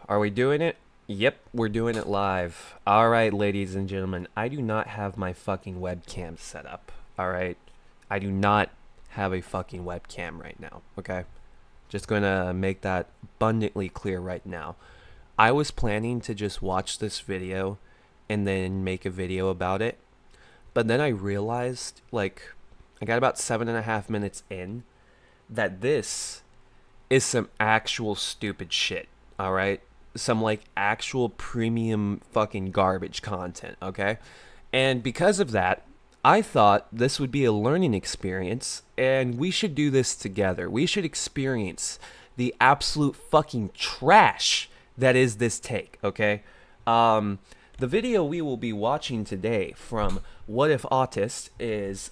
Are we doing it? Yep, we're doing it live. Alright, ladies and gentlemen, I do not have my fucking webcam set up. Alright? I do not have a fucking webcam right now, okay? Just gonna make that abundantly clear right now. I was planning to just watch this video and then make a video about it, but then I realized, I got about 7.5 minutes in, that this is some actual stupid shit, alright? Some actual premium fucking garbage content, okay? And because of that, I thought this would be a learning experience and we should do this together. We should experience the absolute fucking trash that is this take, okay? The video we will be watching today from What If Autis is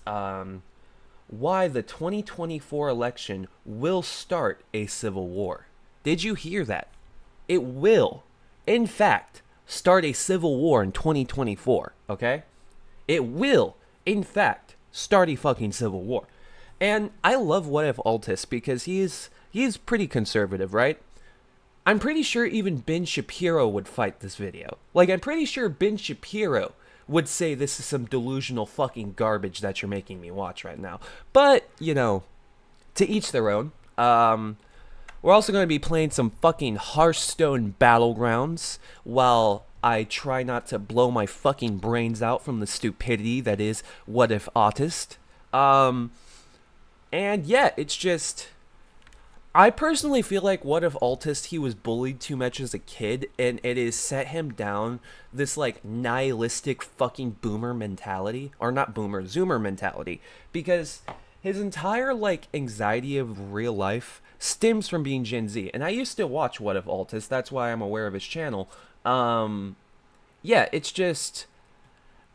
why the 2024 election will start a civil war. Did you hear that? It will, in fact, start a civil war in 2024, okay? It will, in fact, start a fucking civil war. And I love What If Altus because he's pretty conservative, right? I'm pretty sure even Ben Shapiro would fight this video. I'm pretty sure Ben Shapiro would say this is some delusional fucking garbage that you're making me watch right now. But, to each their own. We're also going to be playing some fucking Hearthstone Battlegrounds while I try not to blow my fucking brains out from the stupidity that is What If Autist. And yeah, it's just... I personally feel like What If Autist, he was bullied too much as a kid, and it has set him down this, nihilistic fucking boomer mentality. Or not boomer, zoomer mentality. Because his entire, anxiety of real life stems from being Gen Z. And I used to watch What If Autist, that's why I'm aware of his channel. Yeah, it's just...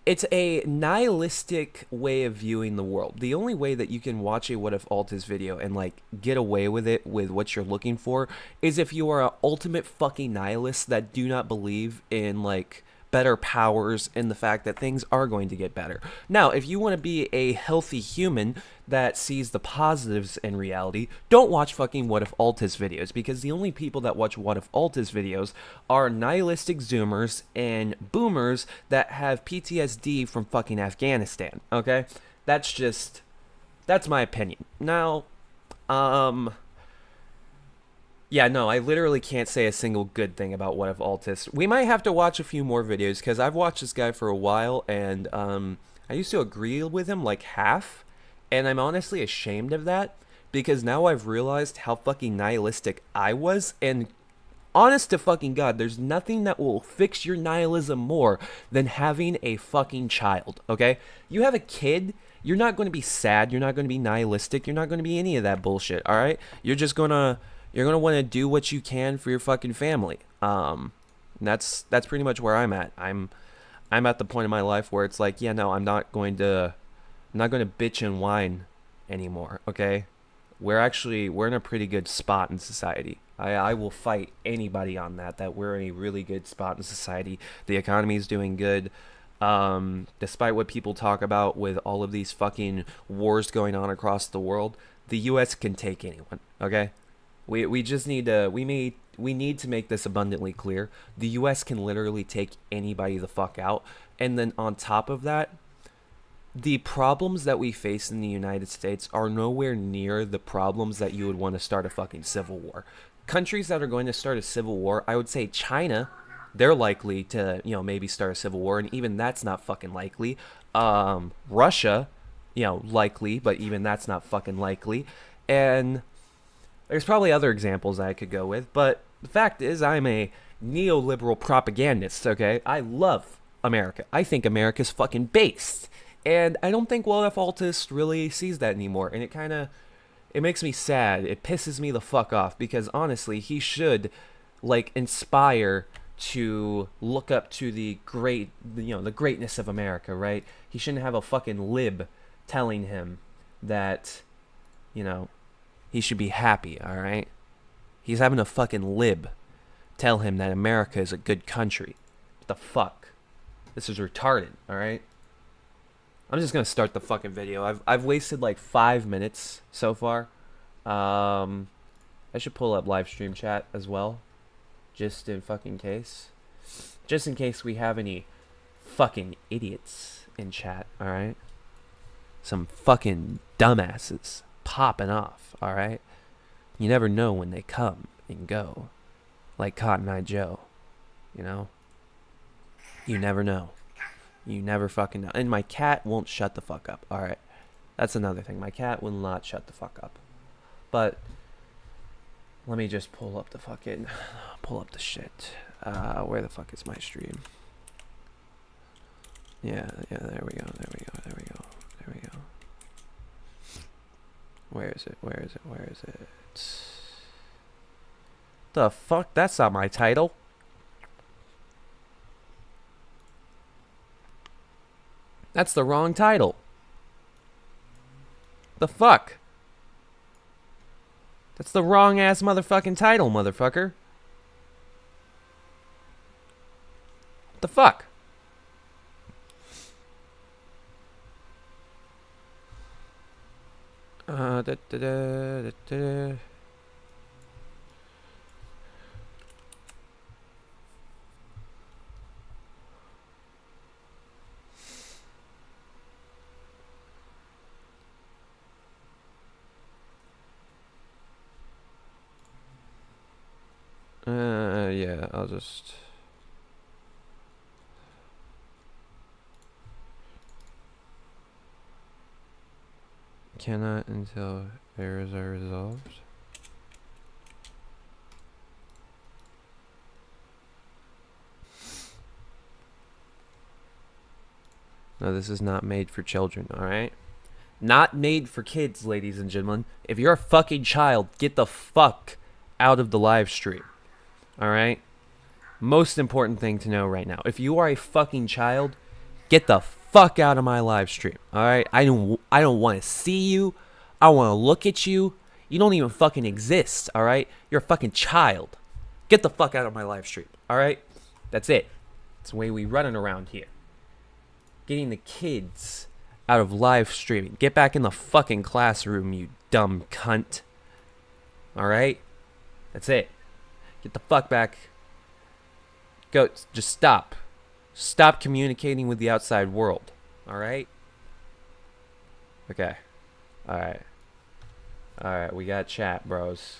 It's a nihilistic way of viewing the world. The only way that you can watch a What If Altus video and get away with it with what you're looking for is if you are an ultimate fucking nihilist that do not believe in better powers and the fact that things are going to get better. Now, if you want to be a healthy human that sees the positives in reality, don't watch fucking What If Altus videos, because the only people that watch What If Altus videos are nihilistic zoomers and boomers that have PTSD from fucking Afghanistan, okay? That's my opinion. Now, yeah, no, I literally can't say a single good thing about What If Altus. We might have to watch a few more videos, because I've watched this guy for a while, and I used to agree with him half, and I'm honestly ashamed of that, because now I've realized how fucking nihilistic I was, and honest to fucking God, there's nothing that will fix your nihilism more than having a fucking child, okay? You have a kid, you're not going to be sad, you're not going to be nihilistic, you're not going to be any of that bullshit, alright? You're going to want to do what you can for your fucking family. That's pretty much where I'm at. I'm at the point in my life where it's yeah, no, I'm not going to bitch and whine anymore, okay? We're in a pretty good spot in society. I will fight anybody on that we're in a really good spot in society. The economy is doing good. Despite what people talk about with all of these fucking wars going on across the world, the US can take anyone, okay? We just need to we need to make this abundantly clear. The US can literally take anybody the fuck out. And then on top of that, the problems that we face in the United States are nowhere near the problems that you would want to start a fucking civil war. Countries that are going to start a civil war, I would say China, they're likely to, maybe start a civil war, and even that's not fucking likely. Russia, likely, but even that's not fucking likely. And there's probably other examples I could go with, but the fact is I'm a neoliberal propagandist, okay? I love America. I think America's fucking based. And I don't think What If Altus really sees that anymore, and it makes me sad. It pisses me the fuck off, because honestly, he should, inspire to look up to the greatness of America, right? He shouldn't have a fucking lib telling him that, he should be happy, alright? He's having a fucking lib tell him that America is a good country. What the fuck? This is retarded, alright? I'm just gonna start the fucking video. I've wasted 5 minutes so far. I should pull up live stream chat as well, just in fucking case. Just in case we have any fucking idiots in chat, alright? Some fucking dumbasses popping off, alright? You never know when they come and go. Like Cotton Eye Joe, you know? You never know. You never fucking know. And my cat won't shut the fuck up, alright? That's another thing. My cat will not shut the fuck up. But let me just pull up the fucking... pull up the shit. Where the fuck is my stream? Yeah, there we go. Where is it? The fuck? That's not my title. That's the wrong title. The fuck? That's the wrong ass motherfucking title, motherfucker. What the fuck? Yeah, I'll just... Cannot until errors are resolved. No, this is not made for children, alright? Not made for kids, ladies and gentlemen. If you're a fucking child, get the fuck out of the live stream. Alright? Most important thing to know right now. If you are a fucking child, get the fuck out of my live stream. Alright? I don't want to see you. I don't want to look at you. You don't even fucking exist. Alright? You're a fucking child. Get the fuck out of my live stream. Alright? That's it. That's the way we running around here. Getting the kids out of live streaming. Get back in the fucking classroom, you dumb cunt. Alright? That's it. Get the fuck back. Go. Just stop. Stop communicating with the outside world. Alright? Okay. Alright. Alright, we got chat, bros.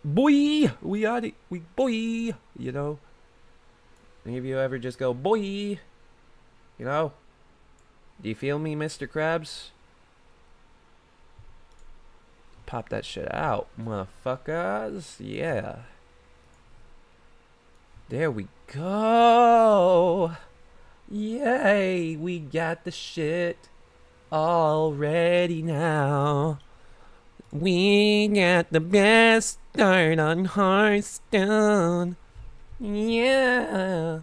Boy! We got it. We boy! You know? Any of you ever just go, boy? You know? Do you feel me, Mr. Krabs? Pop that shit out, motherfuckers. Yeah. There we go. Yay, we got the shit already now. We got the best start on Hearthstone. Yeah.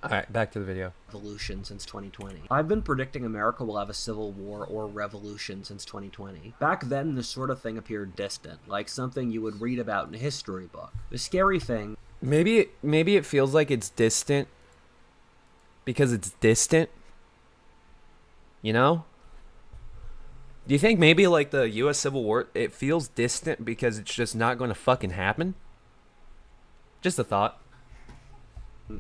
Alright, back to the video. Revolution since 2020. I've been predicting America will have a civil war or revolution since 2020. Back then, this sort of thing appeared distant, like something you would read about in a history book. The scary thing... Maybe it feels like it's distant because it's distant. You know? Do you think maybe like the US Civil War, it feels distant because it's just not going to fucking happen? Just a thought.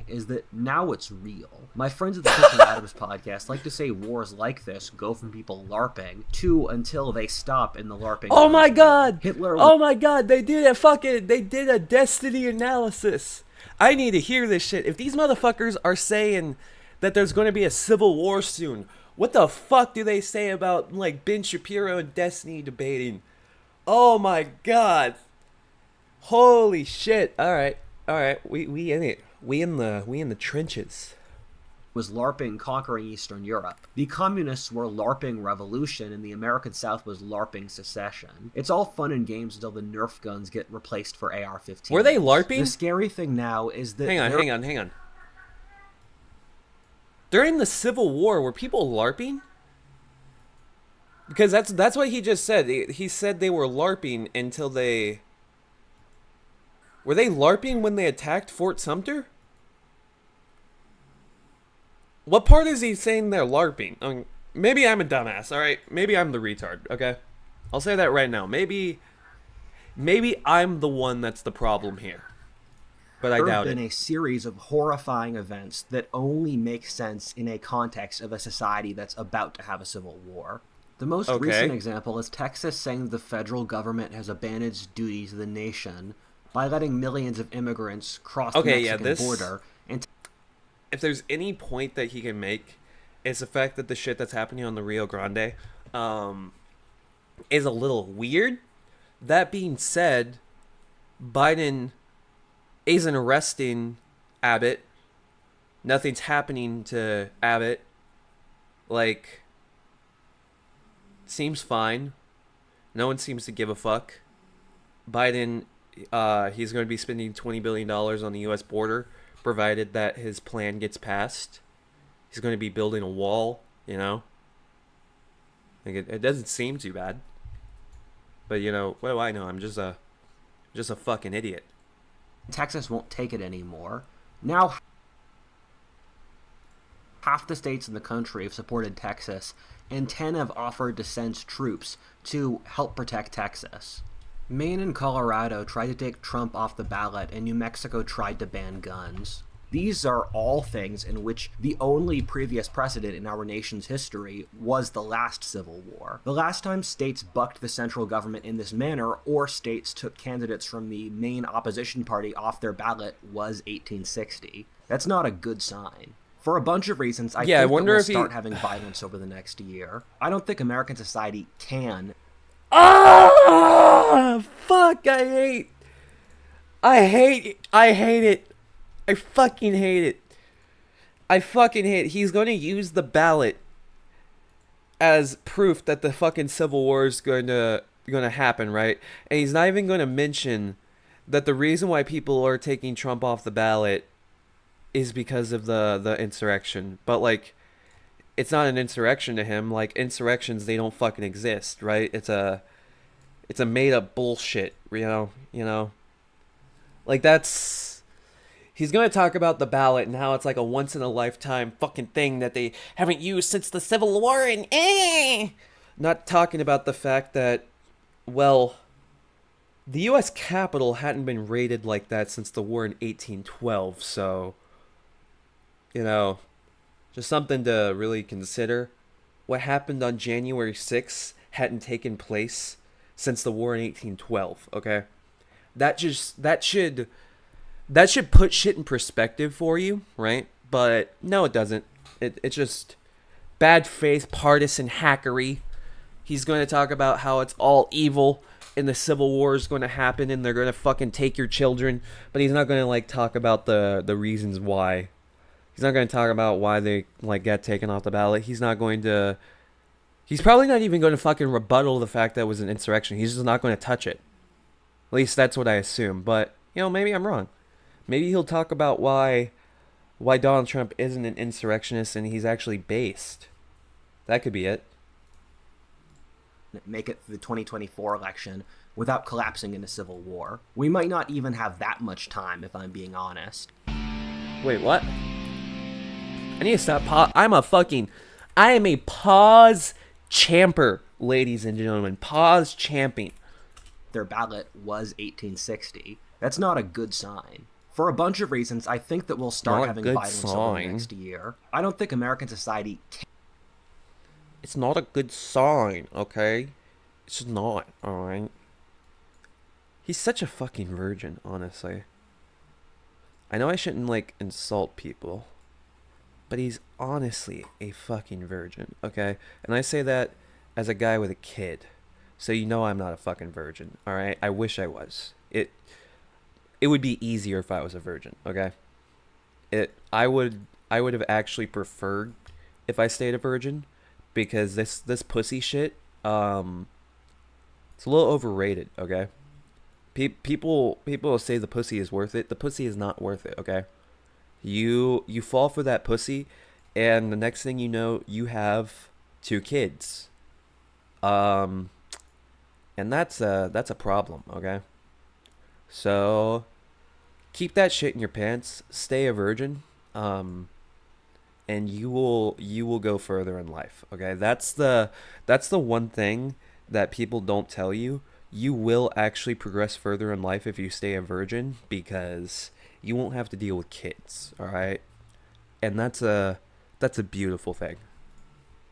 Is that now it's real. My friends at the Christian Adams podcast like to say wars like this go from people LARPing to until they stop in the LARPing. Oh my god! Hitler. Oh my god! They did a Destiny analysis. I need to hear this shit. If these motherfuckers are saying that there's going to be a civil war soon, what the fuck do they say about like Ben Shapiro and Destiny debating? Oh my god! Holy shit! All right, we in it. We in the trenches. Was LARPing conquering Eastern Europe. The communists were LARPing revolution, and the American South was LARPing secession. It's all fun and games until the Nerf guns get replaced for AR-15. Were they LARPing? The scary thing now is that... Hang on. During the Civil War, were people LARPing? Because that's what he just said. He said they were LARPing until they... Were they LARPing when they attacked Fort Sumter? What part is he saying they're LARPing? I mean, maybe I'm a dumbass, alright? Maybe I'm the retard, okay? I'll say that right now. Maybe I'm the one that's the problem here. but I There have doubt been it. a series of horrifying events that only make sense in a context of a society that's about to have a civil war. The most recent Okay. example is Texas saying the federal government has abandoned its duty to the nation by letting millions of immigrants cross the Okay, yeah, Mexican this, border, and if there's any point that he can make, it's the fact that the shit that's happening on the Rio Grande um, is a little weird. That being said, Biden isn't arresting Abbott. Nothing's happening to Abbott. Like, seems fine. No one seems to give a fuck. Biden, he's going to be spending $20 billion on the U.S. border, provided that his plan gets passed. He's going to be building a wall. You know, like it doesn't seem too bad. But you know, what do I know? I'm just a fucking idiot. Texas won't take it anymore. Now, half the states in the country have supported Texas, and 10 have offered to send troops to help protect Texas. Maine and Colorado tried to take Trump off the ballot, and New Mexico tried to ban guns. These are all things in which the only previous precedent in our nation's history was the last Civil War. The last time states bucked the central government in this manner, or states took candidates from the main opposition party off their ballot, was 1860. That's not a good sign. For a bunch of reasons, I Yeah, I think that wonder we'll if he. start having violence over the next year. I don't think American society can. Ah, fuck! I hate it. I fucking hate it. I fucking hate it. He's going to use the ballot as proof that the fucking civil war is going to happen, right? And he's not even going to mention that the reason why people are taking Trump off the ballot is because of the insurrection. But like, it's not an insurrection to him. Like, insurrections, they don't fucking exist, right? It's a made up bullshit, you know. Like, that's, he's going to talk about the ballot and how it's like a once in a lifetime fucking thing that they haven't used since the Civil War, and not talking about the fact that, well, the US Capitol hadn't been raided like that since the war in 1812, so, you know, just something to really consider. What happened on January 6th hadn't taken place since the war in 1812, okay? That should put shit in perspective for you, right? But no, it doesn't. It's just bad faith, partisan hackery. He's going to talk about how it's all evil and the civil war is going to happen and they're going to fucking take your children, but he's not going to like talk about the reasons why. He's not going to talk about why they like got taken off the ballot. He's not going to. He's probably not even going to fucking rebuttal the fact that it was an insurrection. He's just not going to touch it. At least that's what I assume. But you know, maybe I'm wrong. Maybe he'll talk about why Donald Trump isn't an insurrectionist and he's actually based. That could be it. Make it through the 2024 election without collapsing into civil war. We might not even have that much time, if I'm being honest. Wait, what? I need to stop. I am a pause champer, ladies and gentlemen. Pause champing. Their ballot was 1860. That's not a good sign. For a bunch of reasons, I think that we'll start Not a having good violence over the sign. next year. I don't think American society can. It's not a good sign, okay? It's just not, alright? He's such a fucking virgin, honestly. I know I shouldn't, like, insult people, but he's honestly a fucking virgin, okay? And I say that as a guy with a kid, so you know I'm not a fucking virgin, alright? I wish I was. It would be easier if I was a virgin, okay? I would have actually preferred if I stayed a virgin, because this pussy shit, it's a little overrated, okay? People say the pussy is worth it. The pussy is not worth it, okay? You fall for that pussy, and the next thing you know, you have two kids. Um, and that's a problem, okay? So keep that shit in your pants. Stay a virgin. And you will go further in life. Okay, that's the one thing that people don't tell you. you will actually progress further in life if you stay a virgin, because you won't have to deal with kids, all right? And that's a beautiful thing.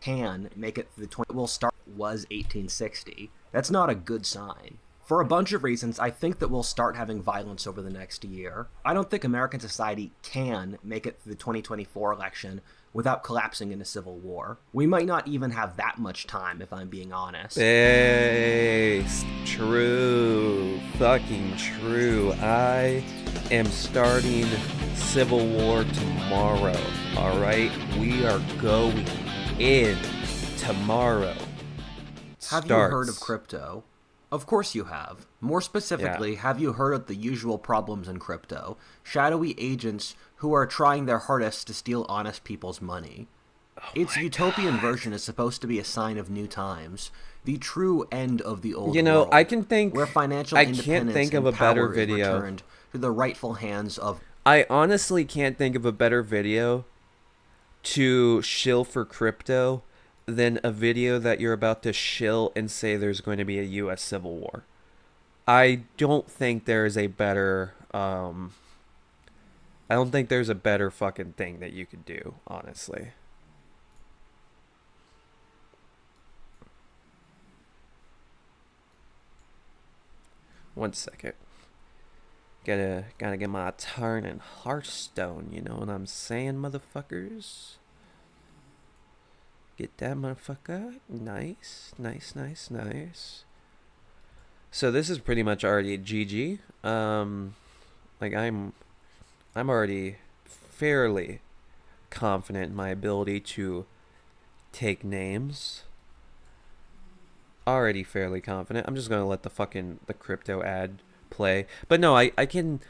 Can make it through the 20 will start was 1860. That's not a good sign. For a bunch of reasons, I think that we'll start having violence over the next year. I don't think American society can make it through the 2024 election without collapsing in a civil war. We might not even have that much time, if I'm being honest. Hey, true. Fucking true. I am starting Civil War tomorrow. Alright? We are going in tomorrow. Have you heard of crypto? Of course you have. More specifically, have you heard of the usual problems in crypto? Shadowy agents who are trying their hardest to steal honest people's money. Its utopian version is supposed to be a sign of new times, the true end of the old world, I can think where financial I independence can't think of and a better power is video. returned to the rightful hands of. I honestly can't think of a better video to shill for crypto than a video that you're about to shill and say there's going to be a US Civil War. I don't think there is a better I don't think there's a better fucking thing that you could do, honestly. One second. Gotta get my turn in Hearthstone, you know what I'm saying, motherfuckers? Get that motherfucker. Nice, nice, nice, nice. So this is pretty much already a GG. Like I'm already fairly confident in my ability to take names. Already fairly confident. I'm just gonna let the crypto ad play. But no, I can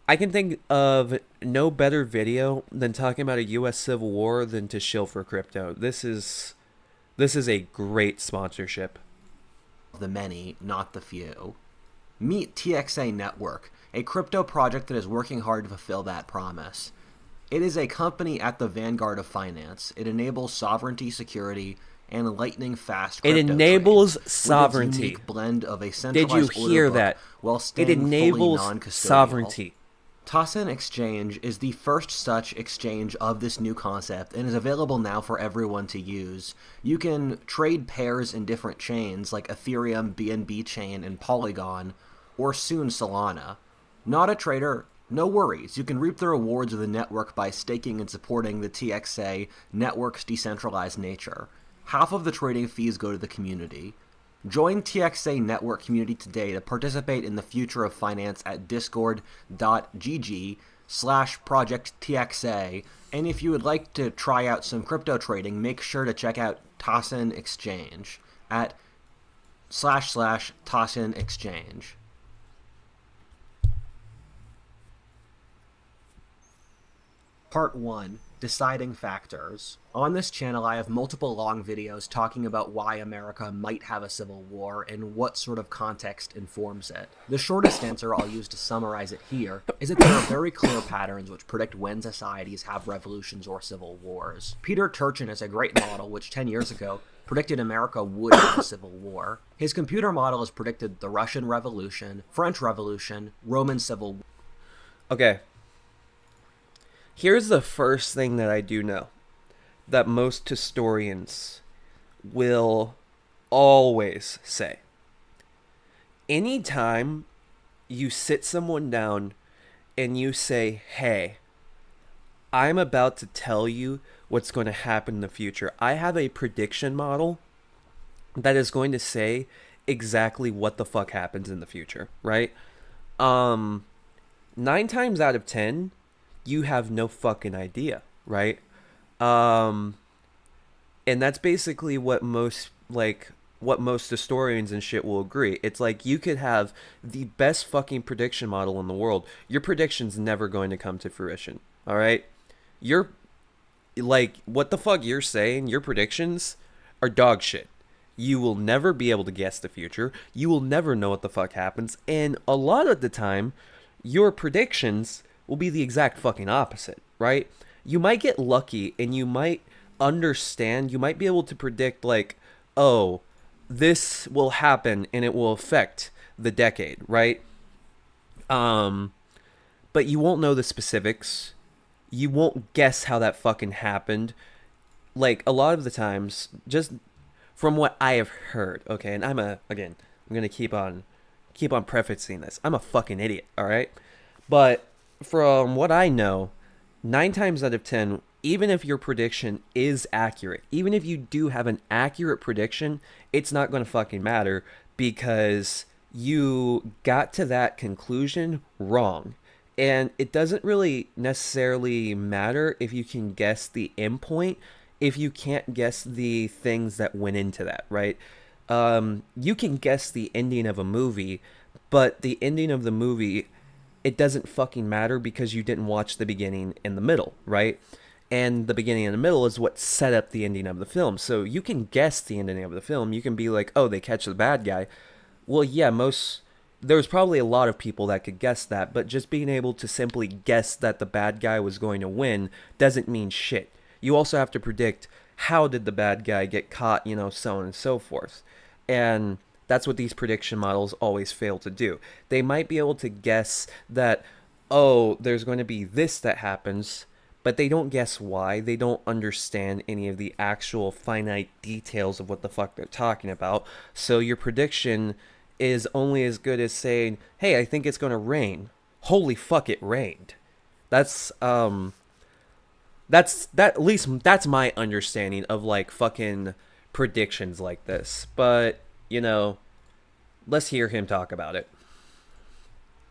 think of no better video than talking about a US Civil War than to shill for crypto. This is a great sponsorship. The many, not the few. Meet TXA Network, a crypto project that is working hard to fulfill that promise. It is a company at the vanguard of finance. It enables sovereignty, security, and lightning-fast crypto It enables trade, sovereignty. With its unique blend of a Did centralized you hear order book that? while It staying fully enables non-custodial. sovereignty. Tossin Exchange is the first such exchange of this new concept and is available now for everyone to use. You can trade pairs in different chains like Ethereum, BNB Chain, and Polygon, or soon Solana. Not a trader? No worries. You can reap the rewards of the network by staking and supporting the TXA network's decentralized nature. Half of the trading fees go to the community. Join TXA Network community today to participate in the future of finance at discord.gg/projecttxa. And if you would like to try out some crypto trading, make sure to check out Tossin Exchange at //Tossin Exchange. Part 1. Deciding Factors. On this channel, I have multiple long videos talking about why America might have a civil war and what sort of context informs it. The shortest answer I'll use to summarize it here is that there are very clear patterns which predict when societies have revolutions or civil wars. Peter Turchin is a great model which 10 years ago predicted America would have a civil war. His computer model has predicted the Russian Revolution, French Revolution, Roman Civil War. Okay. Here's the first thing that I do know that most historians will always say. Anytime you sit someone down and you say, hey, I'm about to tell you what's going to happen in the future. I have a prediction model that is going to say exactly what the fuck happens in the future, right? 9 times out of 10, you have no fucking idea, right? And that's basically what most historians and shit will agree. It's like you could have the best fucking prediction model in the world. Your prediction's never going to come to fruition, all right? You're like, what the fuck you're saying, your predictions are dog shit. You will never be able to guess the future. You will never know what the fuck happens. And a lot of the time, your predictions will be the exact fucking opposite, right? You might get lucky and you might understand, you might be able to predict like, oh, this will happen and it will affect the decade, right? Um, but you won't know the specifics. You won't guess how that fucking happened. Like a lot of the times, just from what I have heard, okay, and I'm gonna keep on prefacing this. I'm a fucking idiot, all right? But from what I know, 9 times out of 10, even if your prediction is accurate, even if you do have an accurate prediction, it's not going to fucking matter because you got to that conclusion wrong. And it doesn't really necessarily matter if you can guess the endpoint if you can't guess the things that went into that, right? You can guess the ending of a movie, but the ending of the movie, it doesn't fucking matter because you didn't watch the beginning and the middle, right? And the beginning and the middle is what set up the ending of the film. So you can guess the ending of the film. You can be like, oh, they catch the bad guy. Well, yeah, there's probably a lot of people that could guess that, but just being able to simply guess that the bad guy was going to win doesn't mean shit. You also have to predict how did the bad guy get caught, so on and so forth. And that's what these prediction models always fail to do. They might be able to guess that, oh, there's going to be this that happens, but they don't guess why. They don't understand any of the actual finite details of what the fuck they're talking about. So your prediction is only as good as saying, hey, I think it's going to rain. Holy fuck, it rained. At least that's my understanding of like fucking predictions like this. But, let's hear him talk about it.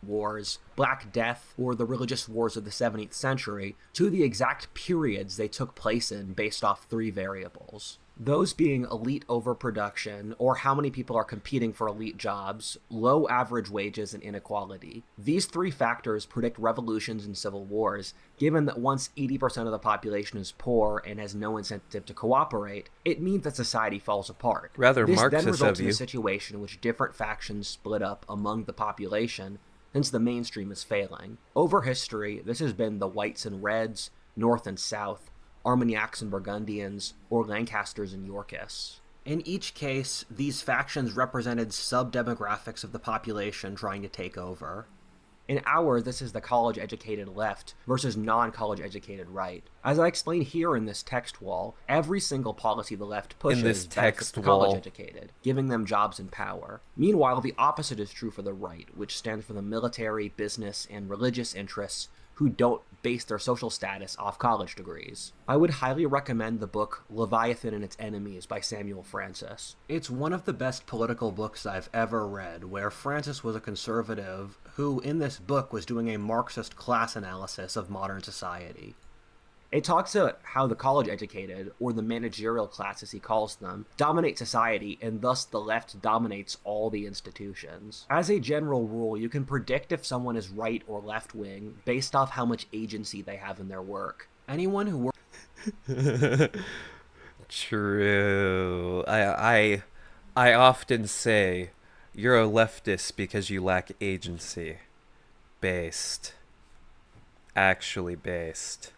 Wars, Black Death, or the religious wars of the 17th century to the exact periods they took place in based off 3 variables. Those being elite overproduction, or how many people are competing for elite jobs, low average wages, and inequality. These 3 factors predict revolutions and civil wars, given that once 80% of the population is poor and has no incentive to cooperate, it means that society falls apart. Rather This then Marxist results of in a you. situation in which different factions split up among the population, since the mainstream is failing. Over history, this has been the whites and reds, north and south, Armagnacs and Burgundians, or Lancasters and Yorkists. In each case, these factions represented sub-demographics of the population trying to take over. In ours, this is the college-educated left versus non-college-educated right. As I explain here in this text wall, every single policy the left pushes this benefits text the wall. college-educated, giving them jobs and power. Meanwhile, the opposite is true for the right, which stands for the military, business, and religious interests who don't base their social status off college degrees. I would highly recommend the book Leviathan and Its Enemies by Samuel Francis. It's one of the best political books I've ever read, where Francis was a conservative who, in this book, was doing a Marxist class analysis of modern society. It talks about how the college-educated, or the managerial class as he calls them, dominate society, and thus the left dominates all the institutions. As a general rule, you can predict if someone is right or left-wing based off how much agency they have in their work. Anyone who works True. I often say you're a leftist because you lack agency. Based. Actually based.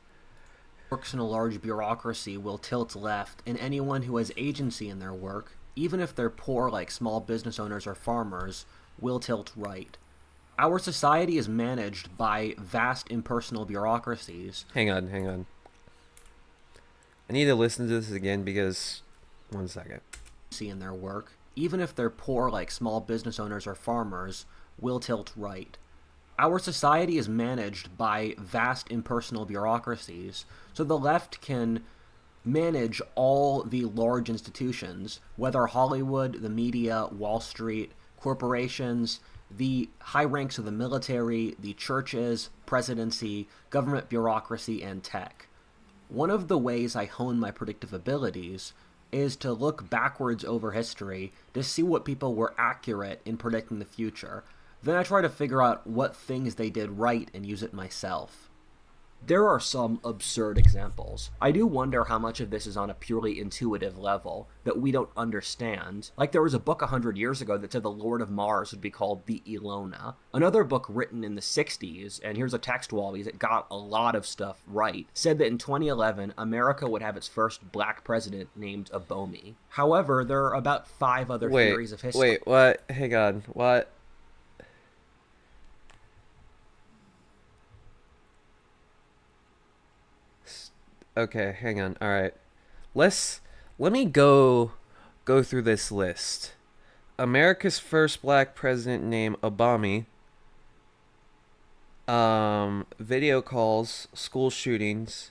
in a large bureaucracy will tilt left, and anyone who has agency in their work, even if they're poor like small business owners or farmers, will tilt right. Our society is managed by vast impersonal bureaucracies. Hang on. I need to listen to this again because... One second. In their work, even if they're poor like small business owners or farmers, will tilt right. Our society is managed by vast impersonal bureaucracies, so the left can manage all the large institutions, whether Hollywood, the media, Wall Street, corporations, the high ranks of the military, the churches, presidency, government bureaucracy, and tech. One of the ways I hone my predictive abilities is to look backwards over history to see what people were accurate in predicting the future. Then I try to figure out what things they did right and use it myself. There are some absurd examples. I do wonder how much of this is on a purely intuitive level that we don't understand. Like there was a book 100 years ago that said the Lord of Mars would be called the Ilona. Another book written in the 60s, and here's a text Wallies that got a lot of stuff right, said that in 2011 America would have its first black president named Abomi. However, there are about 5 other Wait, theories of history. wait, what? Hang on, what? Okay, hang on. All right, let me go through this list. America's first black president named Obama. Video calls, school shootings,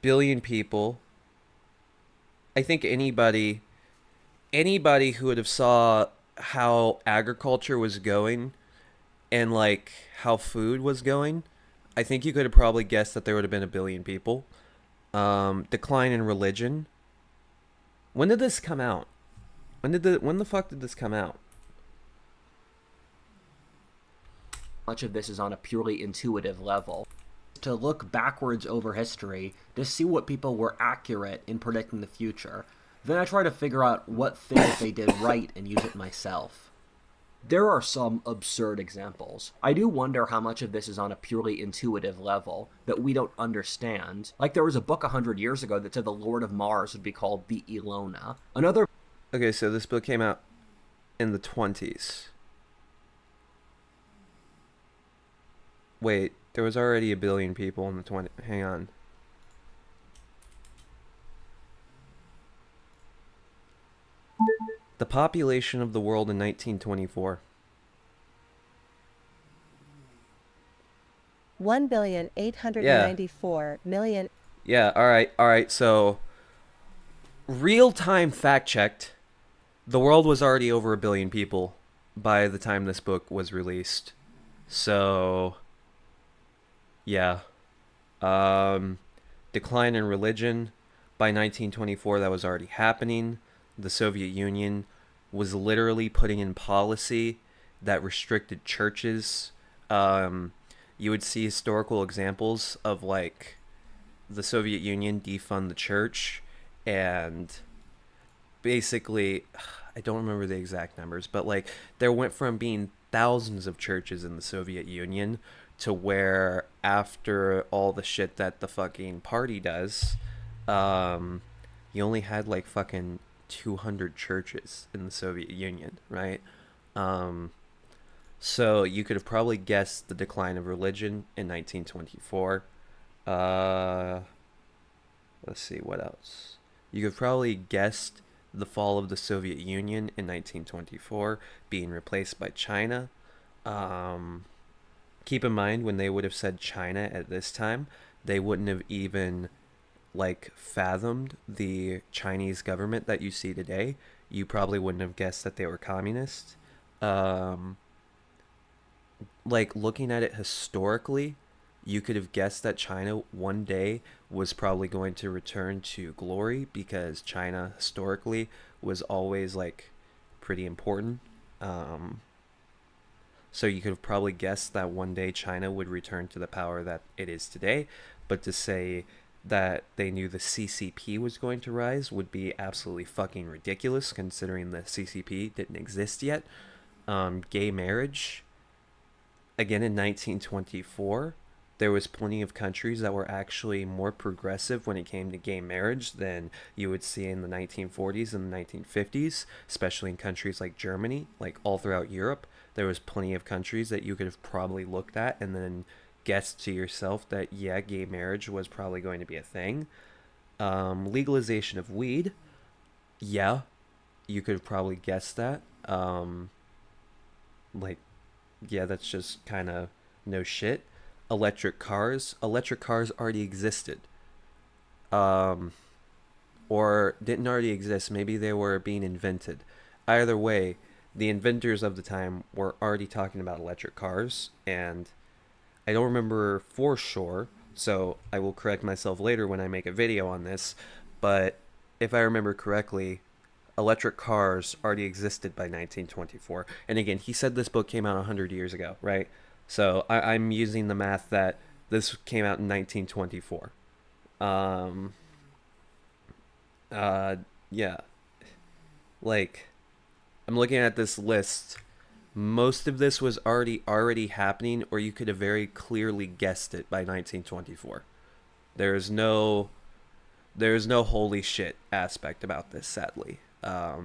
billion people. I think anybody who would have saw how agriculture was going and like how food was going, I think you could have probably guessed that there would have been a billion people. Decline in religion. When did this come out? When the fuck did this come out? Much of this is on a purely intuitive level. To look backwards over history to see what people were accurate in predicting the future. Then I try to figure out what things they did right and use it myself. There are some absurd examples. I do wonder how much of this is on a purely intuitive level that we don't understand. Like there was a book 100 years ago that said the Lord of Mars would be called the Ilona. Another Okay, so this book came out in the 20s. Wait, there was already a billion people in the 20. Hang on. The population of the world in 1924. 1,894,000,000. Yeah, all right. So, real time fact checked. The world was already over a billion people by the time this book was released. So, yeah. Um, Decline in religion. By 1924, that was already happening. The Soviet Union was literally putting in policy that restricted churches. You would see historical examples of like the Soviet Union defund the church, and basically, I don't remember the exact numbers, but like there went from being thousands of churches in the Soviet Union to where after all the shit that the fucking party does, you only had like fucking 200 churches in the Soviet Union, right? So you could have probably guessed the decline of religion in 1924. Let's see, what else? You could probably guessed the fall of the Soviet Union in 1924 being replaced by China. Keep in mind, when they would have said China at this time, they wouldn't have even like fathomed the Chinese government that you see today. You probably wouldn't have guessed that they were communist. Like looking at it historically, you could have guessed that China one day was probably going to return to glory because China historically was always like pretty important. So you could have probably guessed that one day China would return to the power that it is today. But to say that they knew the CCP was going to rise would be absolutely fucking ridiculous considering the CCP didn't exist yet. Gay marriage, again in 1924, there was plenty of countries that were actually more progressive when it came to gay marriage than you would see in the 1940s and the 1950s, especially in countries like Germany, like all throughout Europe. There was plenty of countries that you could have probably looked at and then guessed to yourself that, yeah, gay marriage was probably going to be a thing. Legalization of weed, yeah, you could have probably guessed that. Like, yeah, that's just kind of no shit. Electric cars already existed. Or didn't already exist. Maybe they were being invented. Either way, the inventors of the time were already talking about electric cars, and I don't remember for sure, so I will correct myself later when I make a video on this, but if I remember correctly, electric cars already existed by 1924. And again, he said this book came out 100 years ago, right? So I'm using the math that This came out in 1924. Um, yeah. Like, I'm looking at this list. Most of this was already happening, or you could have very clearly guessed it by 1924. There's no holy shit aspect about this, sadly. I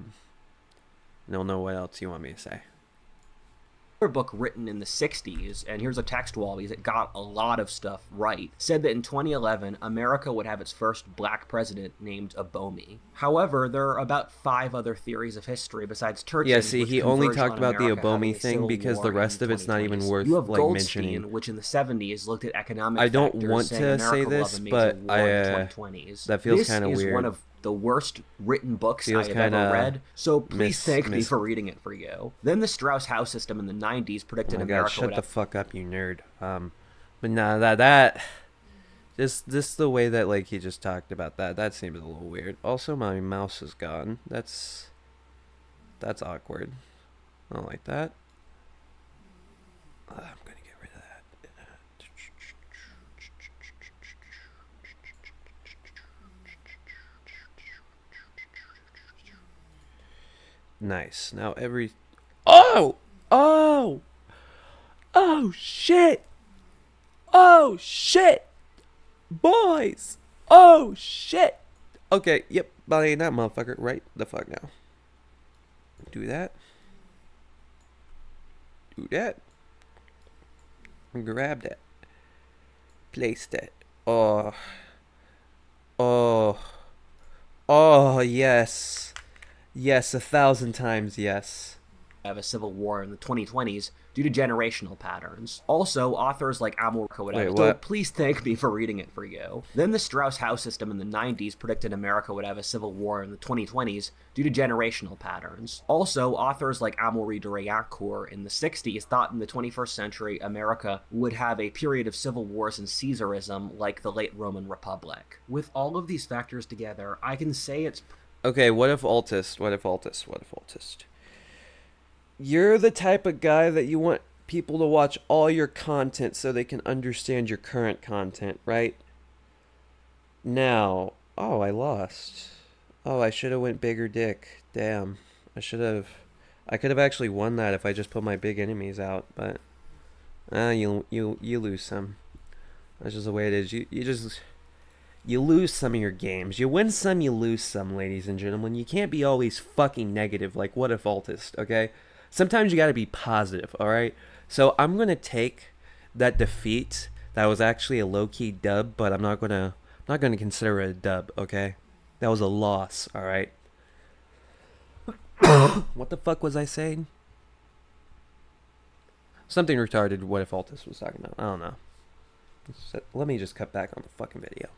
don't know what else you want me to say. Book written in the 60s, and here's a text wall because it got a lot of stuff right, said that in 2011, America would have its first black president named Abomi. However, there are about 5 other theories of history besides Turchin. Yeah, see, which he only converge talked on about the America having Abomi a thing civil because war the in rest of it's not even 2020s. worth You have like Goldstein, mentioning. which in the 70s looked at economic I don't factors, want saying to America say will this, have a major but war in the 2020s. that feels kind of This is weird. one of the worst written books I Feels have kinda ever read, so please thank me miss- for reading it for you. Then the Strauss house system in the 90s Oh predicted my god, America shut would the have fuck up, you nerd. But nah, that just the way that like he just talked about that seems a little weird. Also, my mouse is gone. That's awkward. I don't like that. I'm gonna get rid of that. Nice. Now every. Oh! Oh! Oh shit! Oh shit! Boys! Oh shit! Okay, yep, body that motherfucker right the fuck now. Do that. Do that. Grab that. Place that. Oh. Oh. Oh, yes. Yes, 1,000 times yes. have a civil war in the 2020s due to generational patterns. Also, authors like Amor would have. Wait, So what? please thank me for reading it for you. Then the Strauss house system in the 90s predicted America would have a civil war in the 2020s due to generational patterns. Also, authors like Amaury de Reaucourt in the 60s thought in the 21st century America would have a period of civil wars and Caesarism like the late Roman Republic. With all of these factors together, I can say it's Okay, what if Altist? What if Altist? What if Altist? You're the type of guy that you want people to watch all your content so they can understand your current content, right? Now, oh, I lost. Oh, I should have went bigger dick. Damn. I could have actually won that if I just put my big enemies out, but you lose some. That's just the way it is. You lose some of your games. You win some, you lose some, ladies and gentlemen. You can't be always fucking negative like what if Altist, okay? Sometimes you gotta be positive, alright? So I'm gonna take that defeat that was actually a low-key dub, but I'm not gonna consider it a dub, okay? That was a loss, alright? What the fuck was I saying? Something retarded what if Altist was talking about. I don't know. Let me just cut back on the fucking video.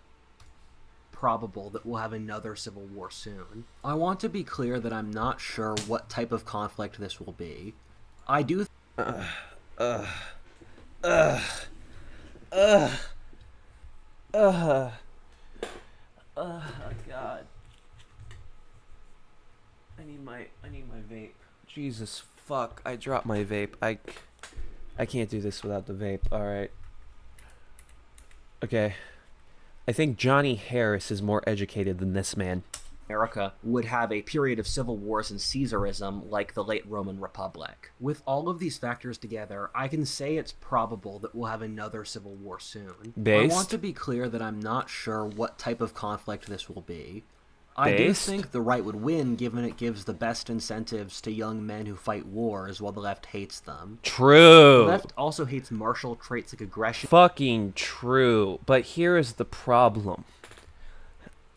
probable that we'll have another civil war soon. I want to be clear that I'm not sure what type of conflict this will be. I do God. I need my vape. Jesus fuck, I dropped my vape. I can't do this without the vape. All right. Okay. I think Johnny Harris is more educated than this man. America would have a period of civil wars and Caesarism like the late Roman Republic. With all of these factors together, I can say it's probable that we'll have another civil war soon. Based? I want to be clear that I'm not sure what type of conflict this will be. I do Based? think the right would win given it gives the best incentives to young men who fight wars while the left hates them. True. The left also hates martial traits like aggression. Fucking true. But here is the problem.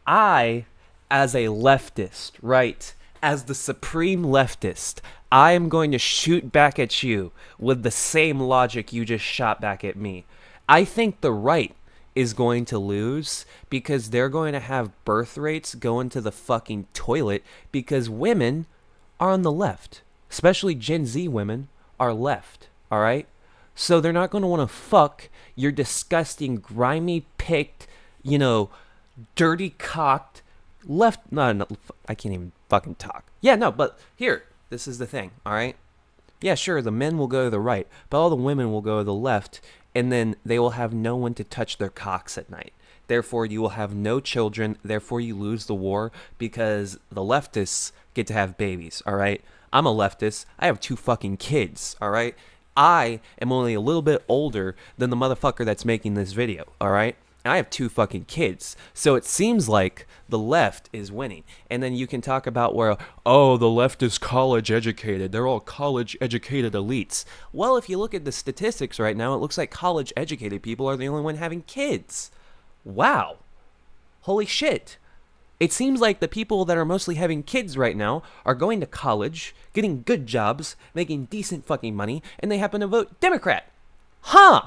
I, as a leftist, right, as the supreme leftist, I am going to shoot back at you with the same logic you just shot back at me. I think the right is going to lose because they're going to have birth rates go into the fucking toilet because women are on the left. Especially Gen Z women are left, all right? So they're not going to want to fuck your disgusting, grimy, picked, dirty cocked left. No, I can't even fucking talk. Yeah, no, but here, this is the thing, all right? Yeah, sure, the men will go to the right, but all the women will go to the left, and then they will have no one to touch their cocks at night. Therefore, you will have no children. Therefore, you lose the war because the leftists get to have babies, all right? I'm a leftist. I have 2 fucking kids, all right? I am only a little bit older than the motherfucker that's making this video, all right? And I have 2 fucking kids. So it seems like the left is winning. And then you can talk about where, oh, the left is college educated. They're all college educated elites. Well, if you look at the statistics right now, it looks like college educated people are the only one having kids. Wow. Holy shit. It seems like the people that are mostly having kids right now are going to college, getting good jobs, making decent fucking money, and they happen to vote Democrat. Huh.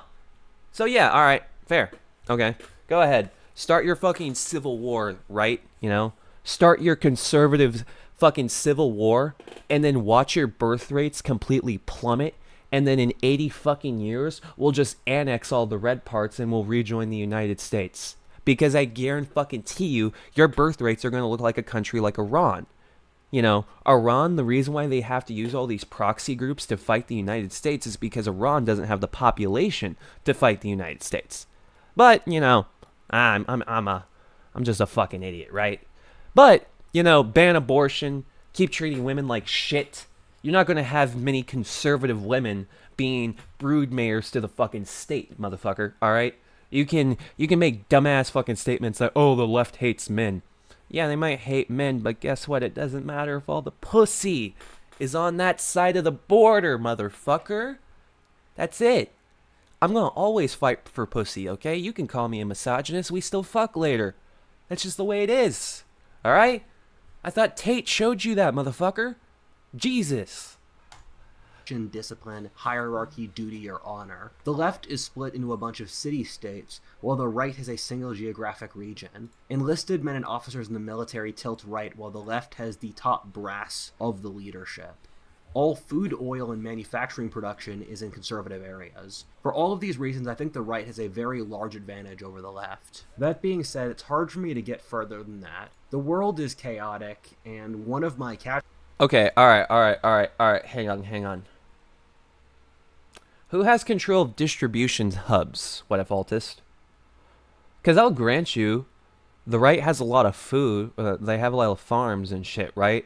So yeah, alright, fair. Okay, go ahead. Start your fucking civil war, right? You know? Start your conservative fucking civil war, and then watch your birth rates completely plummet, and then in 80 fucking years, we'll just annex all the red parts and we'll rejoin the United States. Because I guarantee you, your birth rates are going to look like a country like Iran. You know, Iran, the reason why they have to use all these proxy groups to fight the United States is because Iran doesn't have the population to fight the United States. But, you know, I'm just a fucking idiot, right? But, you know, ban abortion, keep treating women like shit. You're not going to have many conservative women being brood mayors to the fucking state, motherfucker, all right? You can make dumbass fucking statements like, oh, the left hates men. Yeah, they might hate men, but guess what? It doesn't matter if all the pussy is on that side of the border, motherfucker. That's it. I'm gonna always fight for pussy, okay? You can call me a misogynist. We still fuck later. That's just the way it is. Alright? I thought Tate showed you that, motherfucker. Jesus. Discipline, hierarchy, duty, or honor. The left is split into a bunch of city-states, while the right has a single geographic region. Enlisted men and officers in the military tilt right, while the left has the top brass of the leadership. All food, oil, and manufacturing production is in conservative areas. For all of these reasons, I think the right has a very large advantage over the left. That being said, it's hard for me to get further than that. The world is chaotic, and one of my Okay, alright, hang on. Who has control of distribution hubs, what if Altist? Because I'll grant you, the right has a lot of food, they have a lot of farms and shit, right?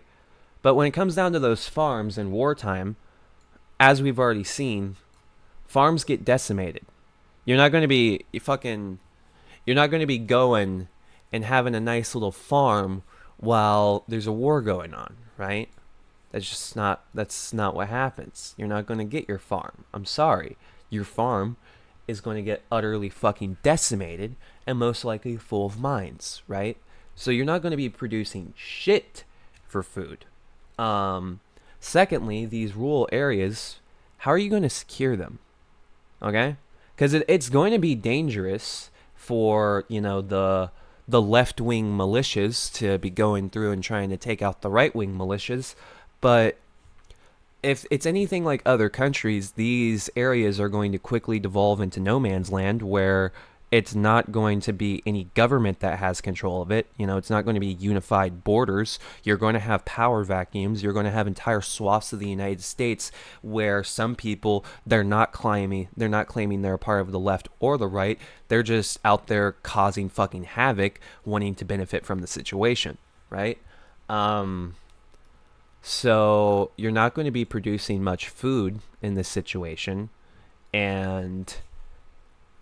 But when it comes down to those farms in wartime, as we've already seen, farms get decimated. You're not going to be going and having a nice little farm while there's a war going on, right? That's not what happens. You're not going to get your farm. I'm sorry. Your farm is going to get utterly fucking decimated and most likely full of mines, right? So you're not going to be producing shit for food. Secondly, these rural areas, how are you going to secure them? Okay? Because it's going to be dangerous for, you know, the left-wing militias to be going through and trying to take out the right-wing militias. But if it's anything like other countries, these areas are going to quickly devolve into no man's land where it's not going to be any government that has control of it. You know, it's not going to be unified borders. You're going to have power vacuums. You're going to have entire swaths of the United States where some people, they're not claiming they're a part of the left or the right. They're just out there causing fucking havoc, wanting to benefit from the situation, right? So you're not going to be producing much food in this situation, and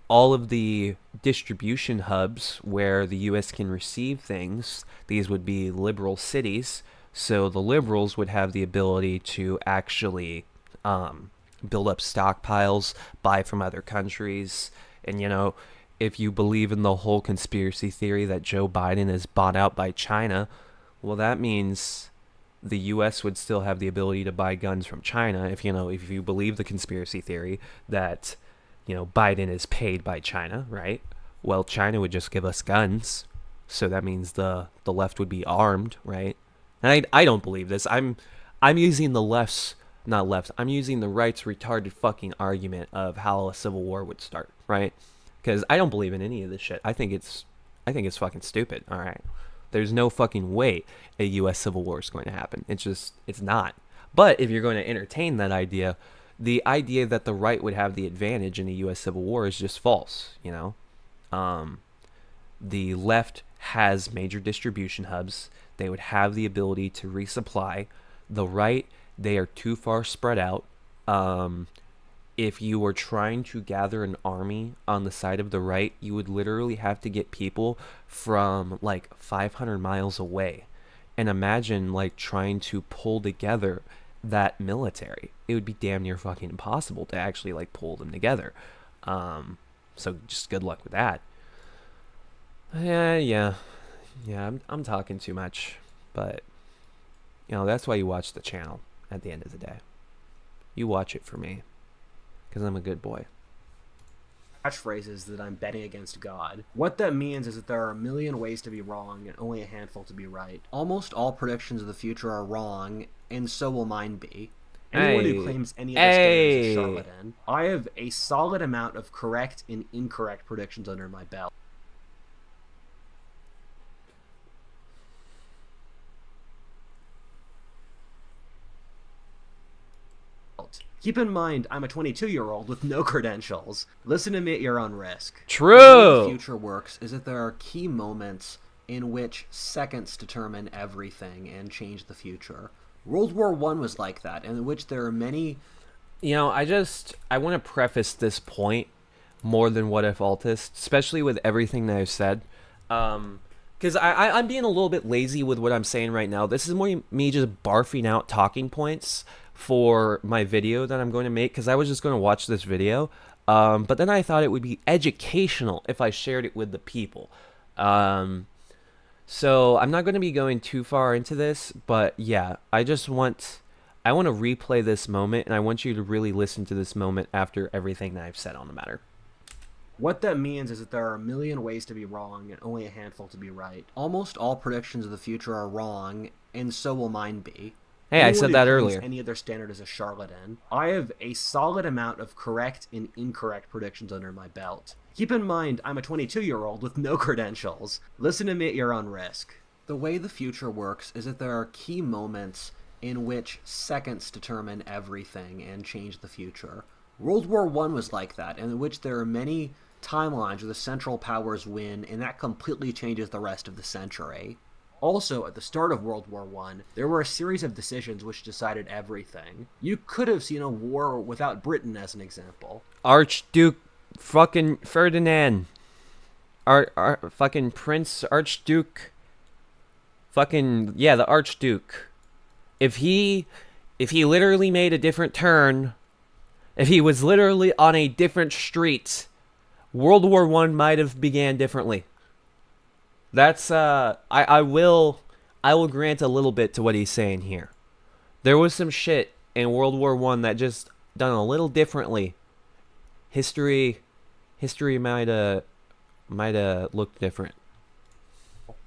all of the distribution hubs where the U.S. can receive things, these would be liberal cities, so the liberals would have the ability to actually build up stockpiles, buy from other countries, and, you know, if you believe in the whole conspiracy theory that Joe Biden is bought out by China, well, that means the U.S. would still have the ability to buy guns from China if you believe the conspiracy theory that, you know, Biden is paid by China, right? Well, China would just give us guns, so that means the left would be armed, right? And I don't believe this. I'm using the left's not left. I'm using the right's retarded fucking argument of how a civil war would start, right? Because I don't believe in any of this shit. I think it's fucking stupid. All right. There's no fucking way a U.S. civil war is going to happen. It's not. But if you're going to entertain that idea, the idea that the right would have the advantage in the U.S. Civil War is just false. The left has major distribution hubs. They would have the ability to resupply. The right, they are too far spread out. If you were trying to gather an army on the side of the right, you would literally have to get people from like 500 miles away. And imagine like trying to pull together that military. It would be damn near fucking impossible to actually like pull them together. So just good luck with that. Yeah. I'm talking too much, but that's why you watch the channel. At the end of the day, you watch it for me, because I'm a good boy. Catchphrases that I'm betting against God. What that means is that there are a million ways to be wrong and only a handful to be right. Almost all predictions of the future are wrong, and so will mine be. Anyone who claims any of this standard is a charlatan. I have a solid amount of correct and incorrect predictions under my belt. Keep in mind, I'm a 22-year-old with no credentials. Listen to me at your own risk. True. The way the future works is that there are key moments in which seconds determine everything and change the future. World War I was like that, in which there are many... I want to preface this point more than what if autis, especially with everything that I've said. Because I'm being a little bit lazy with what I'm saying right now. This is more me just barfing out talking points for my video that I'm going to make, because I was just going to watch this video, but then I thought it would be educational if I shared it with the people. So I'm not going to be going too far into this, but yeah, I want to replay this moment, and I want you to really listen to this moment after everything that I've said on the matter. What that means is that there are a million ways to be wrong and only a handful to be right. Almost all predictions of the future are wrong, and so will mine be. Hey, I said that earlier. Any other standard is a charlatan. I have a solid amount of correct and incorrect predictions under my belt. Keep in mind, I'm a 22-year-old with no credentials. Listen to me at your own risk. The way the future works is that there are key moments in which seconds determine everything and change the future. World War I was like that, in which there are many timelines where the Central Powers win, and that completely changes the rest of the century. Also, at the start of World War I, there were a series of decisions which decided everything. You could have seen a war without Britain as an example. Archduke fucking Ferdinand. Fucking Prince Archduke. The Archduke. If he literally made a different turn, if he was literally on a different street, World War I might have began differently. That's I will grant a little bit to what he's saying here. There was some shit in World War I that just done a little differently. History might have looked different.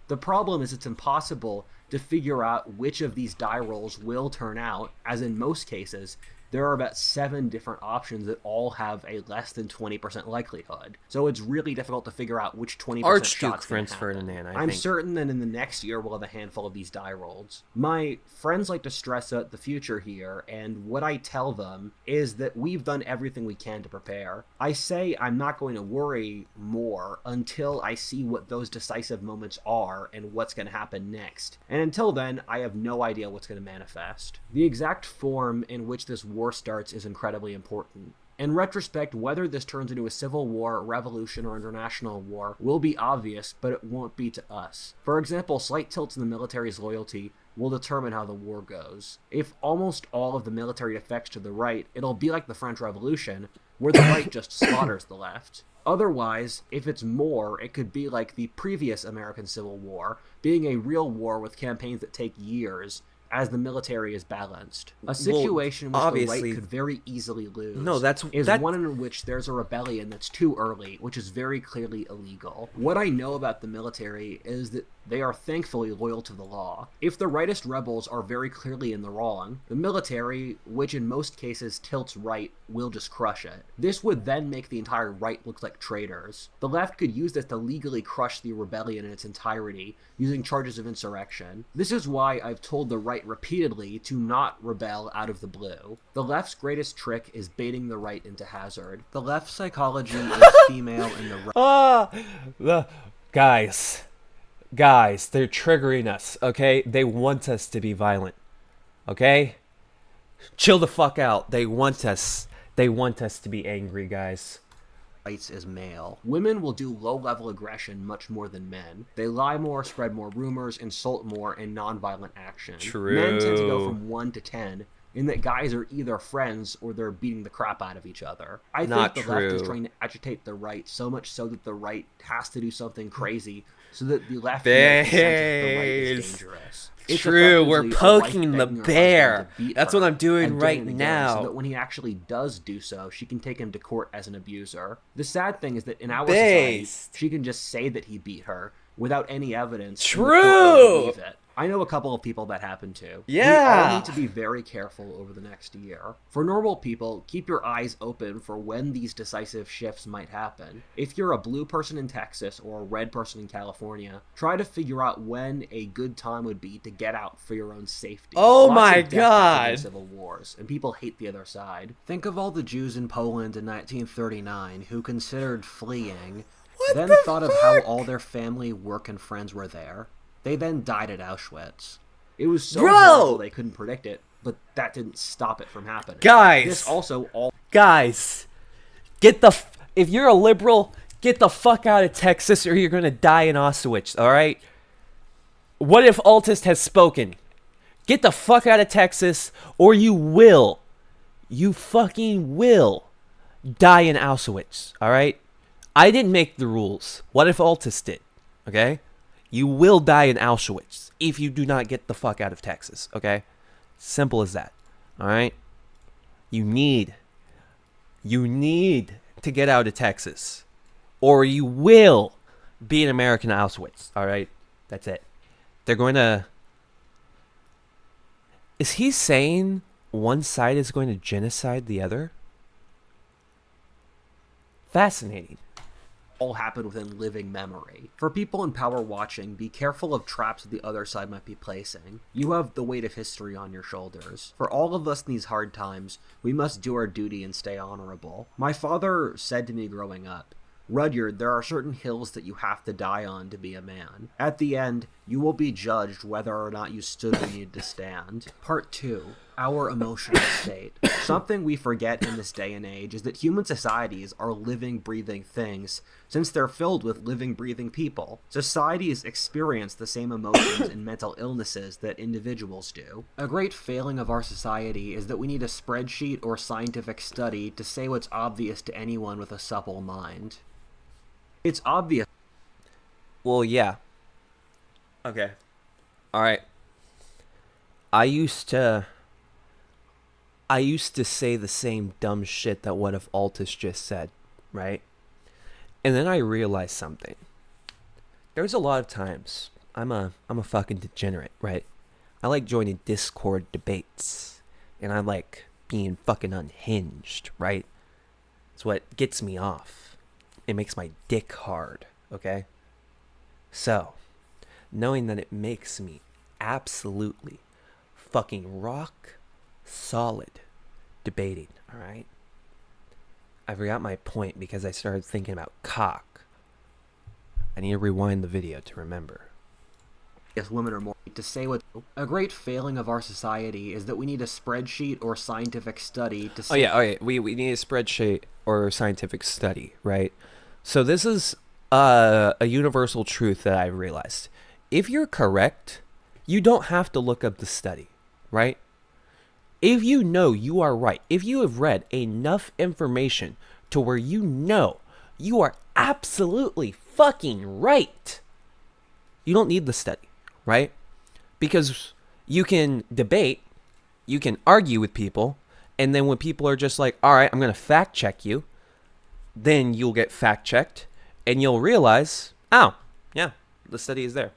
The problem is it's impossible to figure out which of these die rolls will turn out, as in most cases, there are about 7 different options that all have a less than 20% likelihood. So it's really difficult to figure out which 20% Archduke shot's Prince Ferdinand, I'm think. certain that in the next year we'll have a handful of these die rolls. My friends like to stress out the future here, and what I tell them is that we've done everything we can to prepare. I say I'm not going to worry more until I see what those decisive moments are and what's going to happen next. And until then, I have no idea what's going to manifest. The exact form in which this war starts is incredibly important. In retrospect, whether this turns into a civil war, revolution, or international war will be obvious, but it won't be to us. For example, slight tilts in the military's loyalty will determine how the war goes. If almost all of the military defects to the right, it'll be like the French Revolution, where the right just slaughters the left. Otherwise, if it's more, it could be like the previous American Civil War, being a real war with campaigns that take years, as the military is balanced. A situation which the right could very easily lose one in which there's a rebellion that's too early, which is very clearly illegal. What I know about the military is that they are thankfully loyal to the law. If the rightist rebels are very clearly in the wrong, the military, which in most cases tilts right, will just crush it. This would then make the entire right look like traitors. The left could use this to legally crush the rebellion in its entirety, using charges of insurrection. This is why I've told the right right repeatedly to not rebel out of the blue. The left's greatest trick is baiting the right into hazard. The left's psychology is female and the right... Ah, the guys, they're triggering us. Okay, they want us to be violent. Okay, chill the fuck out. They want us. They want us to be angry, guys. rights is male. Women will do low-level aggression much more than men. They lie more, spread more rumors, insult more, and non-violent action. True. Men tend to go from 1 to 10, in that guys are either friends or they're beating the crap out of each other. I think the left is trying to agitate the right, so much so that the right has to do something crazy so that the left knows the right is dangerous. It's true, we're poking the bear. That's what I'm doing right now. So that when he actually does do so, she can take him to court as an abuser. The sad thing is that in our society, she can just say that he beat her without any evidence. True. I know a couple of people that happen to. Yeah. We all need to be very careful over the next year. For normal people, keep your eyes open for when these decisive shifts might happen. If you're a blue person in Texas or a red person in California, try to figure out when a good time would be to get out for your own safety. Oh Lots my of deaths God. in civil wars, and people hate the other side. Think of all the Jews in Poland in 1939 who considered fleeing, then thought of how all their family, work, and friends were there. They then died at Auschwitz. It was so horrible they couldn't predict it, but that didn't stop it from happening. Guys! This also all... Guys! Get the... If you're a liberal, get the fuck out of Texas or you're gonna die in Auschwitz, alright? What if Autis has spoken? Get the fuck out of Texas or you will. You fucking will die in Auschwitz, alright? I didn't make the rules. What if Autis did? Okay? You will die in Auschwitz if you do not get the fuck out of Texas, okay? Simple as that, all right? You need to get out of Texas or you will be an American Auschwitz, all right? That's it. They're going to... Is he saying one side is going to genocide the other? Fascinating. all happen within living memory. For people in power watching, be careful of traps that the other side might be placing. You have the weight of history on your shoulders. For all of us in these hard times, we must do our duty and stay honorable. My father said to me growing up, "Rudyard, there are certain hills that you have to die on to be a man. At the end, you will be judged whether or not you stood where you needed to stand." Part 2. Our emotional state. Something we forget in this day and age is that human societies are living, breathing things, since they're filled with living, breathing people. Societies experience the same emotions and mental illnesses that individuals do. A great failing of our society is that we need a spreadsheet or scientific study to say what's obvious to anyone with a supple mind. It's obvious. Well, yeah. Okay. Alright. I used to say the same dumb shit that what if Altus just said, right? And then I realized something. There's a lot of times I'm a fucking degenerate, right? I like joining Discord debates, and I like being fucking unhinged, right? It's what gets me off. It makes my dick hard, okay? So, knowing that it makes me absolutely fucking rock solid debating, alright? I forgot my point because I started thinking about cock. I need to rewind the video to remember. Yes, women are more to say what. A great failing of our society is that we need a spreadsheet or scientific study to say. Oh yeah, we need a spreadsheet or scientific study, right? So this is a universal truth that I've realized. If you're correct, you don't have to look up the study, right? If you know you are right, if you have read enough information to where you know you are absolutely fucking right, you don't need the study, right? Because you can debate, you can argue with people, and then when people are just like, all right, I'm going to fact check you, then you'll get fact checked, and you'll realize, oh, yeah, the study is there.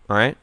All right?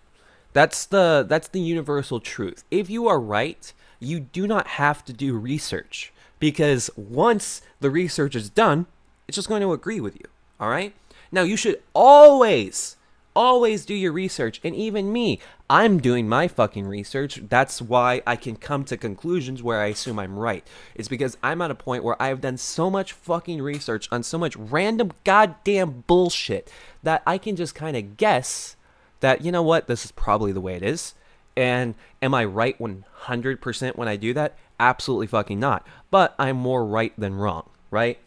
That's the universal truth. If you are right, you do not have to do research, because once the research is done, it's just going to agree with you. All right? Now, you should always Always do your research. And even me, I'm doing my fucking research. That's why I can come to conclusions where I assume I'm right. It's because I'm at a point where I've done so much fucking research on so much random goddamn bullshit that I can just kind of guess that, you know what, this is probably the way it is. And am I right 100% when I do that? Absolutely fucking not. But I'm more right than wrong, right?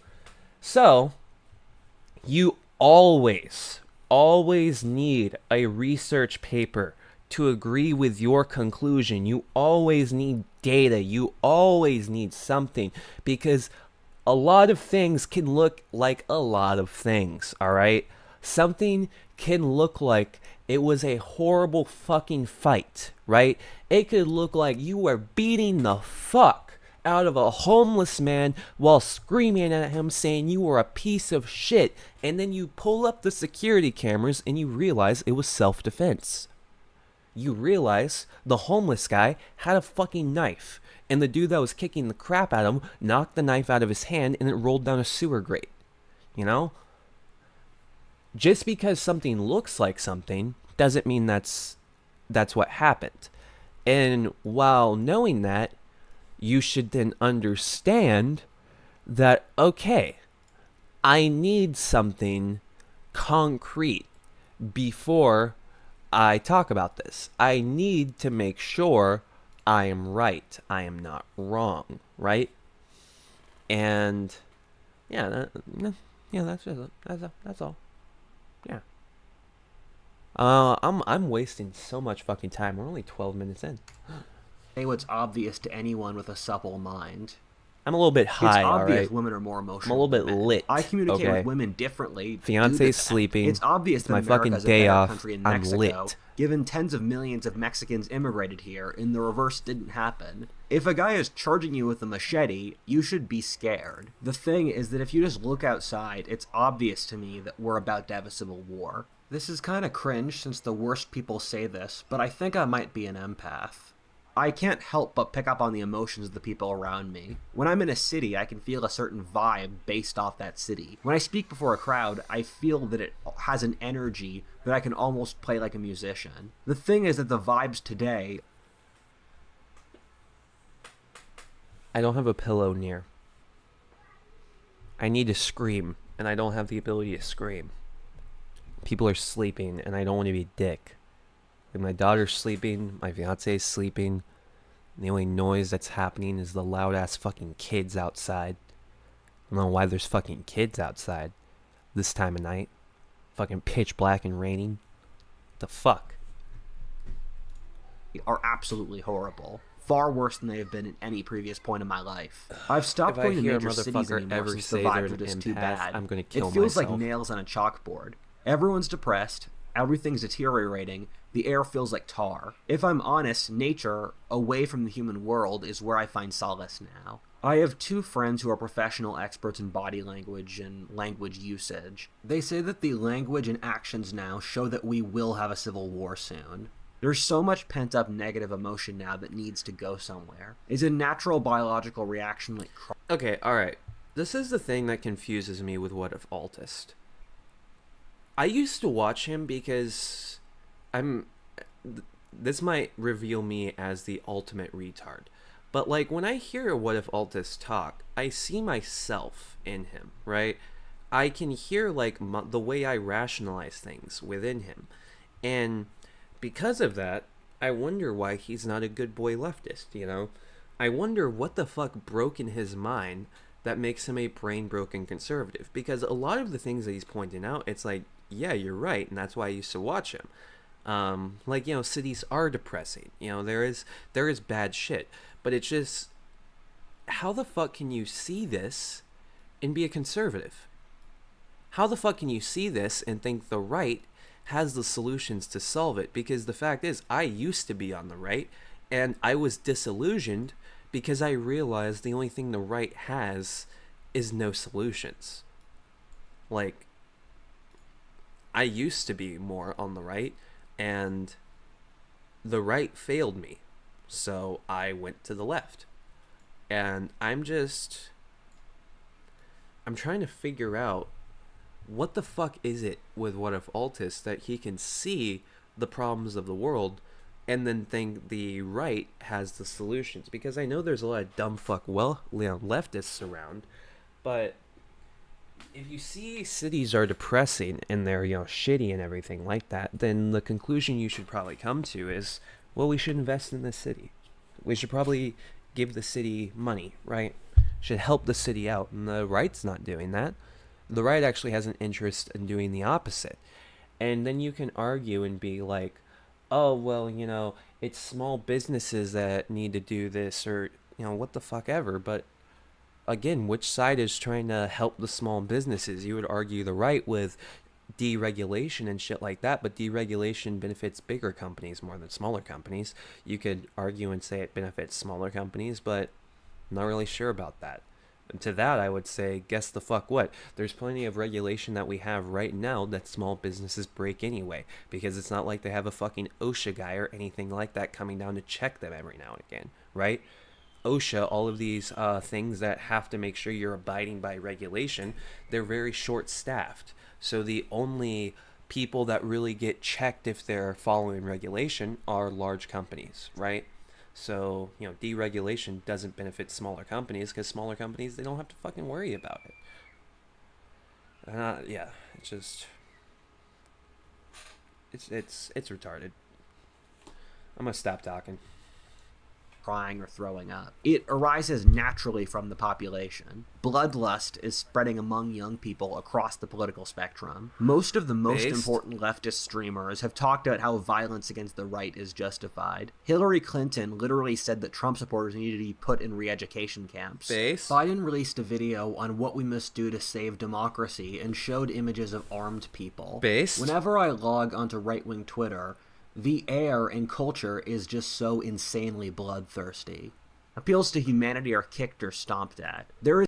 So, you always need a research paper to agree with your conclusion. You always need data. You always need something because a lot of things can look like a lot of things, all right? Something can look like it was a horrible fucking fight, right? It could look like you were beating the fuck out of a homeless man while screaming at him saying you were a piece of shit. And then you pull up the security cameras and you realize it was self-defense. You realize the homeless guy had a fucking knife. And the dude that was kicking the crap out of him knocked the knife out of his hand and it rolled down a sewer grate. You know? Just because something looks like something doesn't mean that's what happened. And while knowing that, you should then understand that, okay, I need something concrete before I talk about this. I need to make sure I am right. I am not wrong, right? And yeah, that's just that's all. Yeah. I'm wasting so much fucking time. We're only 12 minutes in. Say what's obvious to anyone with a supple mind. I'm a little bit high, It's obvious alright? women are more I'm a emotional. little bit than men. lit. I communicate Okay. with women differently. Fiance's sleeping. It's obvious It's that my fucking America's a day better off. country in I'm Mexico, lit. given tens of millions of Mexicans immigrated here, and the reverse didn't happen. If a guy is charging you with a machete, you should be scared. The thing is that if you just look outside, it's obvious to me that we're about to have a civil war. This is kind of cringe since the worst people say this, but I think I might be an empath. I can't help but pick up on the emotions of the people around me. When I'm in a city, I can feel a certain vibe based off that city. When I speak before a crowd, I feel that it has an energy that I can almost play like a musician. The thing is that the vibes today... I don't have a pillow near. I need to scream, and I don't have the ability to scream. People are sleeping, and I don't want to be a dick. Like my daughter's sleeping, my fiance is sleeping. The only noise that's happening is the loud ass fucking kids outside. I don't know why there's fucking kids outside this time of night. Fucking pitch black and raining. The fuck? are absolutely horrible. Far worse than they have been at any previous point in my life. I've stopped If I going to hear a major cities motherfucker anymore ever since the say they're vibes an are just too empath, bad. I'm gonna kill It feels myself. like nails on a chalkboard. Everyone's depressed. Everything's deteriorating. The air feels like tar. If I'm honest, nature, away from the human world, is where I find solace now. I have two friends who are professional experts in body language and language usage. They say that the language and actions now show that we will have a civil war soon. There's so much pent-up negative emotion now that needs to go somewhere. Is a natural biological reaction like... Okay, alright. This is the thing that confuses me with What If Altist. I used to watch him because this might reveal me as the ultimate retard. But like when I hear a What If Altist talk, I see myself in him, right? I can hear like the way I rationalize things within him. And because of that, I wonder why he's not a good boy leftist, you know? I wonder what the fuck broke in his mind that makes him a brain-broken conservative. Because a lot of the things that he's pointing out, it's like, yeah, you're right, and that's why I used to watch him. Like, you know, cities are depressing. You know, there is bad shit. But it's just, how the fuck can you see this and be a conservative? How the fuck can you see this and think the right has the solutions to solve it? Because the fact is, I used to be on the right, and I was disillusioned because I realized the only thing the right has is no solutions. Like, I used to be more on the right, and the right failed me. So I went to the left. And I'm trying to figure out what the fuck is it with what if Altus that he can see the problems of the world and then think the right has the solutions? Because I know there's a lot of dumb fuck leftists around, but if you see cities are depressing and they're, shitty and everything like that, then the conclusion you should probably come to is, well, we should invest in the city. We should probably give the city money, right? Should help the city out. And the right's not doing that. The right actually has an interest in doing the opposite. And then you can argue and be like, oh, well, it's small businesses that need to do this, or, what the fuck ever. But again, which side is trying to help the small businesses? You would argue the right with deregulation and shit like that, but deregulation benefits bigger companies more than smaller companies. You could argue and say it benefits smaller companies, but I'm not really sure about that. And to that, I would say, guess the fuck what? There's plenty of regulation that we have right now that small businesses break anyway, because it's not like they have a fucking OSHA guy or anything like that coming down to check them every now and again, right? OSHA, all of these things that have to make sure you're abiding by regulation, they're very short-staffed. So the only people that really get checked if they're following regulation are large companies, right? So, deregulation doesn't benefit smaller companies because smaller companies, they don't have to fucking worry about it. Yeah, it's just, it's retarded. I'm gonna stop talking. Crying or throwing up. It arises naturally from the population. Bloodlust is spreading among young people across the political spectrum. Most of the most important leftist streamers have talked about how violence against the right is justified. Hillary Clinton literally said that Trump supporters needed to be put in re-education camps. Biden released a video on what we must do to save democracy and showed images of armed people. Whenever I log onto right-wing Twitter, the air and culture is just so insanely bloodthirsty. Appeals to humanity are kicked or stomped at. There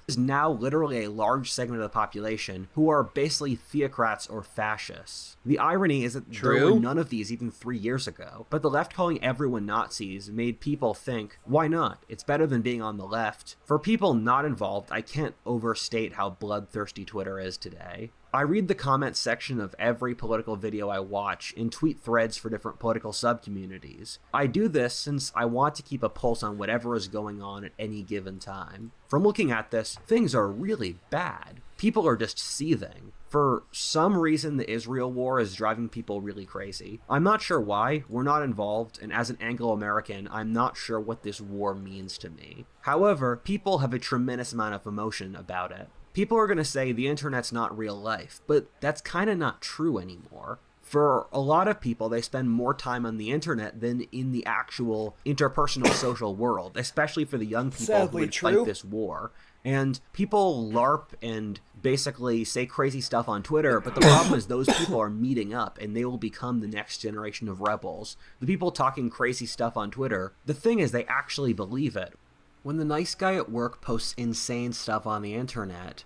is now literally a large segment of the population who are basically theocrats or fascists. The irony is that there were none of these even 3 years ago, but the left calling everyone Nazis made people think, why not? It's better than being on the left. For people not involved, I can't overstate how bloodthirsty Twitter is today. I read the comments section of every political video I watch and tweet threads for different political subcommunities. I do this since I want to keep a pulse on whatever is going on at any given time. From looking at this, things are really bad. People are just seething. For some reason, the Israel war is driving people really crazy. I'm not sure why, we're not involved, and as an Anglo-American, I'm not sure what this war means to me. However, people have a tremendous amount of emotion about it. People are going to say the internet's not real life, but that's kind of not true anymore. For a lot of people, they spend more time on the internet than in the actual interpersonal social world, especially for the young people who would fight this war. And people LARP and basically say crazy stuff on Twitter, but the problem is those people are meeting up and they will become the next generation of rebels. The people talking crazy stuff on Twitter, the thing is they actually believe it. When the nice guy at work posts insane stuff on the internet,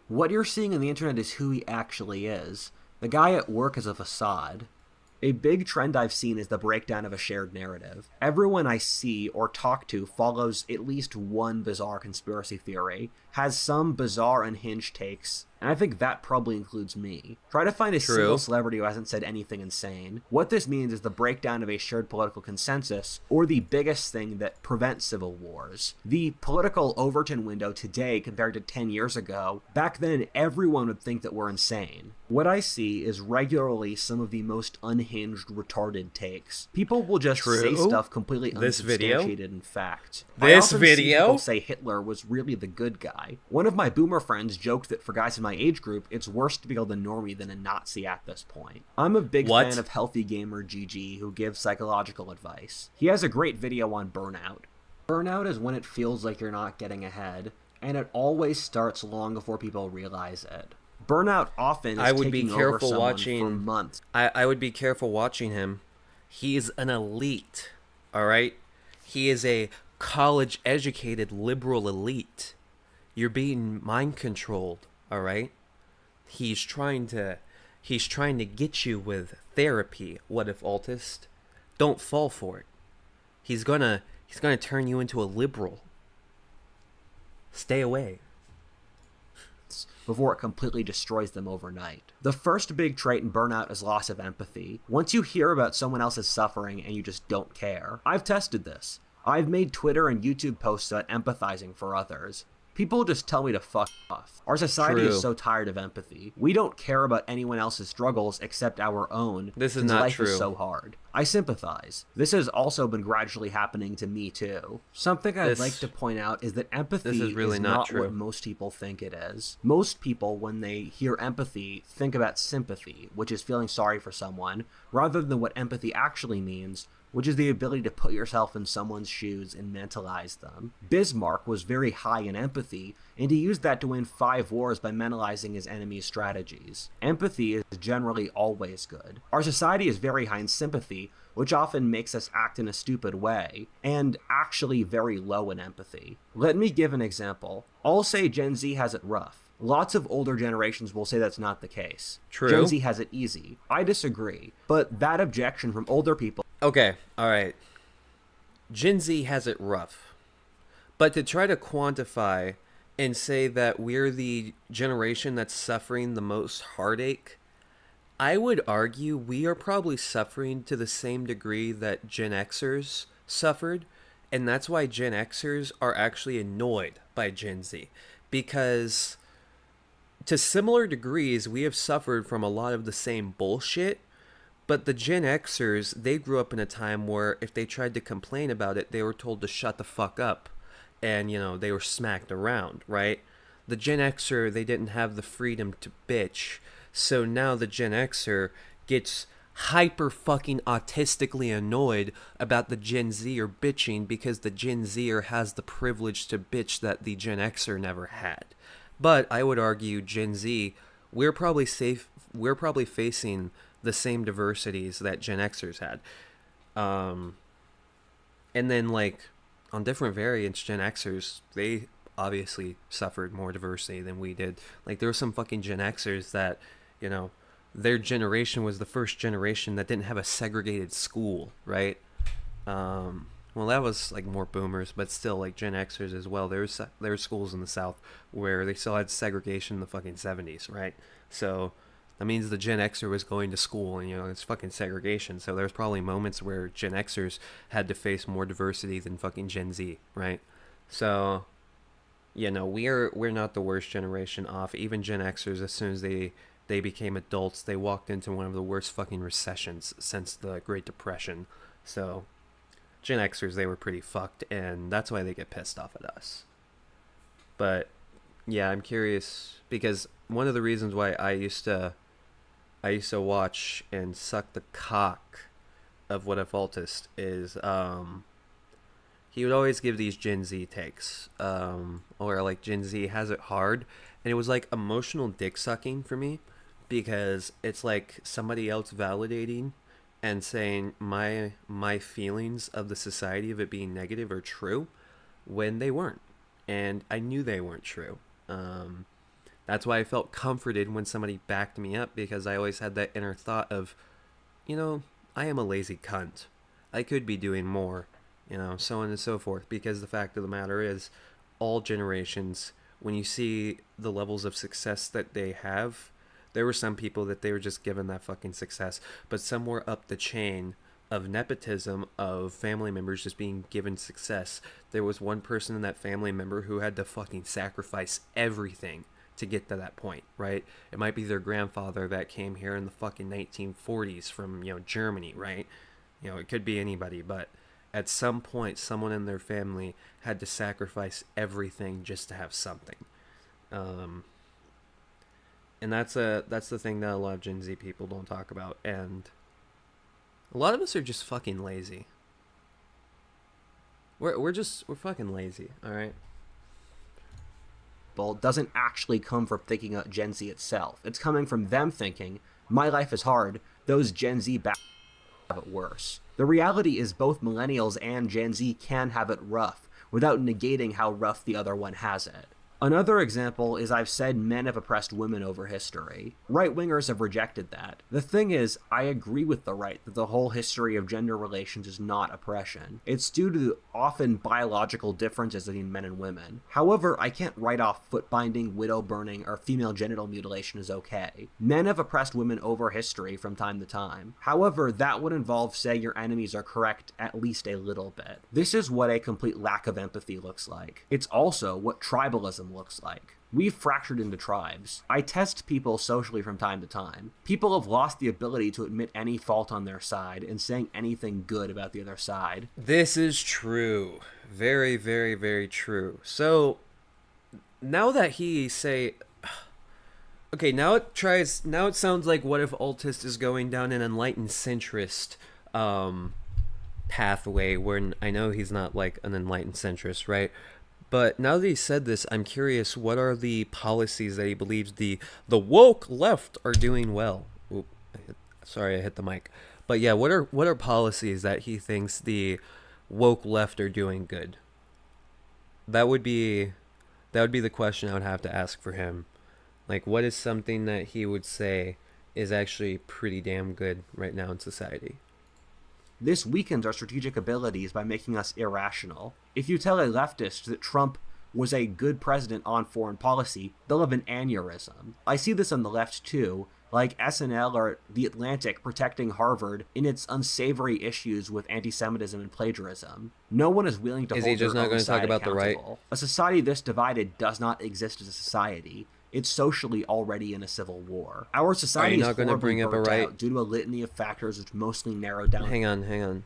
what you're seeing on the internet is who he actually is. The guy at work is a facade. A big trend I've seen is the breakdown of a shared narrative. Everyone I see or talk to follows at least one bizarre conspiracy theory, has some bizarre unhinged takes, and I think that probably includes me. Try to find a single celebrity who hasn't said anything insane. What this means is the breakdown of a shared political consensus, or the biggest thing that prevents civil wars. The political Overton window today compared to 10 years ago, back then everyone would think that we're insane. What I see is regularly some of the most unhinged, retarded takes. People will just say stuff completely unsubstantiated in fact. I often see people say Hitler was really the good guy. One of my boomer friends joked that for guys in my age group, it's worse to be called a normie than a Nazi at this point. I'm a big fan of Healthy Gamer GG, who gives psychological advice. He has a great video on burnout. Burnout is when it feels like you're not getting ahead, and it always starts long before people realize it. Burnout often is taking over someone for months. I would be careful watching him. He's an elite, all right? He is a college-educated liberal elite. You're being mind controlled, all right? He's trying to get you with therapy. What if autist? Don't fall for it. He's gonna turn you into a liberal. Stay away. before it completely destroys them overnight. The first big trait in burnout is loss of empathy. Once you hear about someone else's suffering and you just don't care. I've tested this. I've made Twitter and YouTube posts about empathizing for others. People just tell me to fuck off. Our society True. is so tired of empathy. We don't care about anyone else's struggles except our own. This is since not life true. is so hard. I sympathize. This has also been gradually happening to me too. Something I'd like to point out is that empathy is really is not not true. what most people think it is. Most people, when they hear empathy, think about sympathy, which is feeling sorry for someone, rather than what empathy actually means, which is the ability to put yourself in someone's shoes and mentalize them. Bismarck was very high in empathy, and he used that to win 5 wars by mentalizing his enemy's strategies. Empathy is generally always good. Our society is very high in sympathy, which often makes us act in a stupid way, and actually very low in empathy. Let me give an example. I'll say Gen Z has it rough. Lots of older generations will say that's not the case. True. Gen Z has it easy. I disagree, but that objection from older people. Okay, all right. Gen Z has it rough. But to try to quantify and say that we're the generation that's suffering the most heartache, I would argue we are probably suffering to the same degree that Gen Xers suffered. And that's why Gen Xers are actually annoyed by Gen Z. Because to similar degrees, we have suffered from a lot of the same bullshit. But the Gen Xers, they grew up in a time where if they tried to complain about it, they were told to shut the fuck up. And, you know, they were smacked around, right? The Gen Xer, they didn't have the freedom to bitch. So now the Gen Xer gets hyper fucking autistically annoyed about the Gen Zer bitching because the Gen Zer has the privilege to bitch that the Gen Xer never had. But I would argue Gen Z, we're probably facing the same diversities that Gen Xers had. And then, like, on different variants, Gen Xers, they obviously suffered more diversity than we did. Like, there were some fucking Gen Xers that, you know, their generation was the first generation that didn't have a segregated school, right? Well, that was, like, more boomers, but still, like, Gen Xers as well. There were schools in the South where they still had segregation in the fucking 70s, right? So that means the Gen Xer was going to school and, you know, it's fucking segregation. So there's probably moments where Gen Xers had to face more diversity than fucking Gen Z, right? So, you know, we're not the worst generation off. Even Gen Xers, as soon as they became adults, they walked into one of the worst fucking recessions since the Great Depression. So Gen Xers, they were pretty fucked, and that's why they get pissed off at us. But yeah, I'm curious because one of the reasons why I used to watch and suck the cock of What If Altist is he would always give these Gen Z takes, or like Gen Z has it hard, and it was like emotional dick sucking for me because it's like somebody else validating and saying my feelings of the society of it being negative are true when they weren't, and I knew they weren't true. That's why I felt comforted when somebody backed me up, because I always had that inner thought of, you know, I am a lazy cunt. I could be doing more, you know, so on and so forth. Because the fact of the matter is, all generations, when you see the levels of success that they have, there were some people that they were just given that fucking success, but somewhere up the chain of nepotism, of family members just being given success, there was one person in that family member who had to fucking sacrifice everything to get to that point, right? It might be their grandfather that came here in the fucking 1940s from, you know, Germany, right? You know, it could be anybody, but at some point, someone in their family had to sacrifice everything just to have something. And that's the thing that a lot of Gen Z people don't talk about, and a lot of us are just fucking lazy. We're fucking lazy, all right? Doesn't actually come from thinking of Gen Z itself. It's coming from them thinking, my life is hard, those Gen Z have it worse. The reality is both millennials and Gen Z can have it rough without negating how rough the other one has it. Another example is I've said men have oppressed women over history. Right-wingers have rejected that. The thing is, I agree with the right that the whole history of gender relations is not oppression. It's due to often biological differences between men and women. However, I can't write off foot binding, widow burning, or female genital mutilation as okay. Men have oppressed women over history from time to time. However, that would involve saying your enemies are correct at least a little bit. This is what a complete lack of empathy looks like. It's also what tribalism looks like. We've fractured into tribes. I test people socially from time to time. People have lost the ability to admit any fault on their side and saying anything good about the other side. This is true. Very, very, very true. So now that he say, okay, now it sounds like what if Altist is going down an enlightened centrist pathway, where I know he's not like an enlightened centrist, right? But now that he said this, I'm curious, what are the policies that he believes the woke left are doing well? Oop, sorry, I hit the mic. But yeah, what are policies that he thinks the woke left are doing good? That would be the question I would have to ask for him. Like, what is something that he would say is actually pretty damn good right now in society? This weakens our strategic abilities by making us irrational. If you tell a leftist that Trump was a good president on foreign policy, they'll have an aneurysm. I see this on the left too, like SNL or The Atlantic protecting Harvard in its unsavory issues with anti-Semitism and plagiarism. No one is willing to Is hold he just their not own going to talk side about the right? accountable. A society this divided does not exist as a society. It's socially already in a civil war. Our society is not gonna horribly bring up a burnt right? out due to a litany of factors which mostly narrow down. Hang on.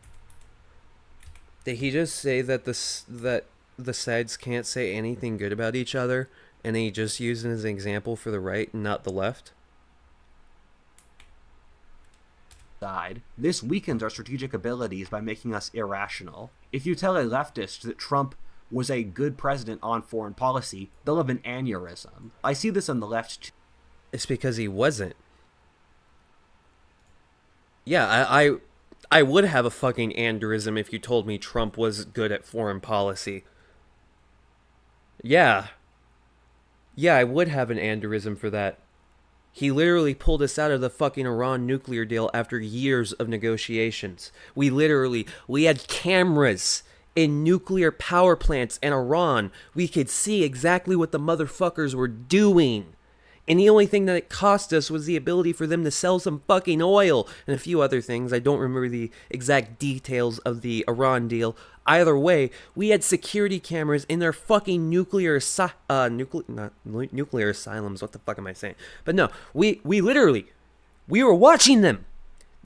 Did he just say that the sides can't say anything good about each other, and he just used it as an example for the right and not the left? This weakens our strategic abilities by making us irrational. If you tell a leftist that Trump was a good president on foreign policy, they'll have an aneurysm. I see this on the left too. It's because he wasn't. Yeah, I would have a fucking aneurysm if you told me Trump was good at foreign policy. Yeah, I would have an aneurysm for that. He literally pulled us out of the fucking Iran nuclear deal after years of negotiations. We had cameras in nuclear power plants in Iran. We could see exactly what the motherfuckers were doing. And the only thing that it cost us was the ability for them to sell some fucking oil and a few other things. I don't remember the exact details of the Iran deal. Either way, we had security cameras in their fucking nuclear asylums. What the fuck am I saying? But no, we were watching them.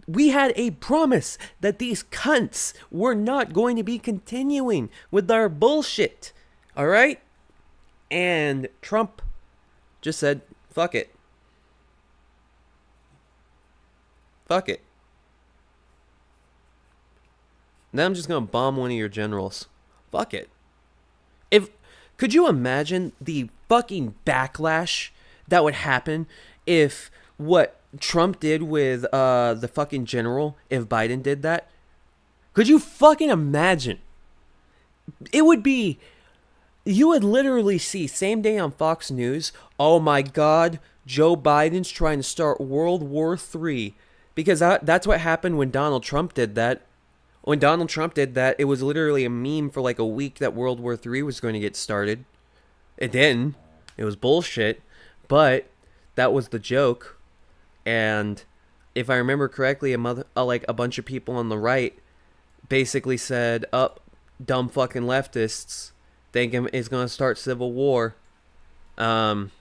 We had a promise that these cunts were not going to be continuing with their bullshit. All right? And Trump just said, fuck it. Fuck it. Now I'm just going to bomb one of your generals. Fuck it. Could you imagine the fucking backlash that would happen if what Trump did with the fucking general, if Biden did that? Could you fucking imagine? It would be... You would literally see, same day on Fox News, oh my God, Joe Biden's trying to start World War III. Because that's what happened when Donald Trump did that. When Donald Trump did that, it was literally a meme for like a week that World War III was going to get started. It didn't. It was bullshit. But that was the joke. And if I remember correctly, a bunch of people on the right basically said, dumb fucking leftists thinking it's going to start civil war. Not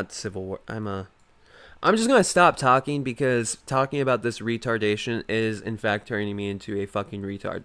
civil war. I'm just going to stop talking because talking about this retardation is in fact turning me into a fucking retard.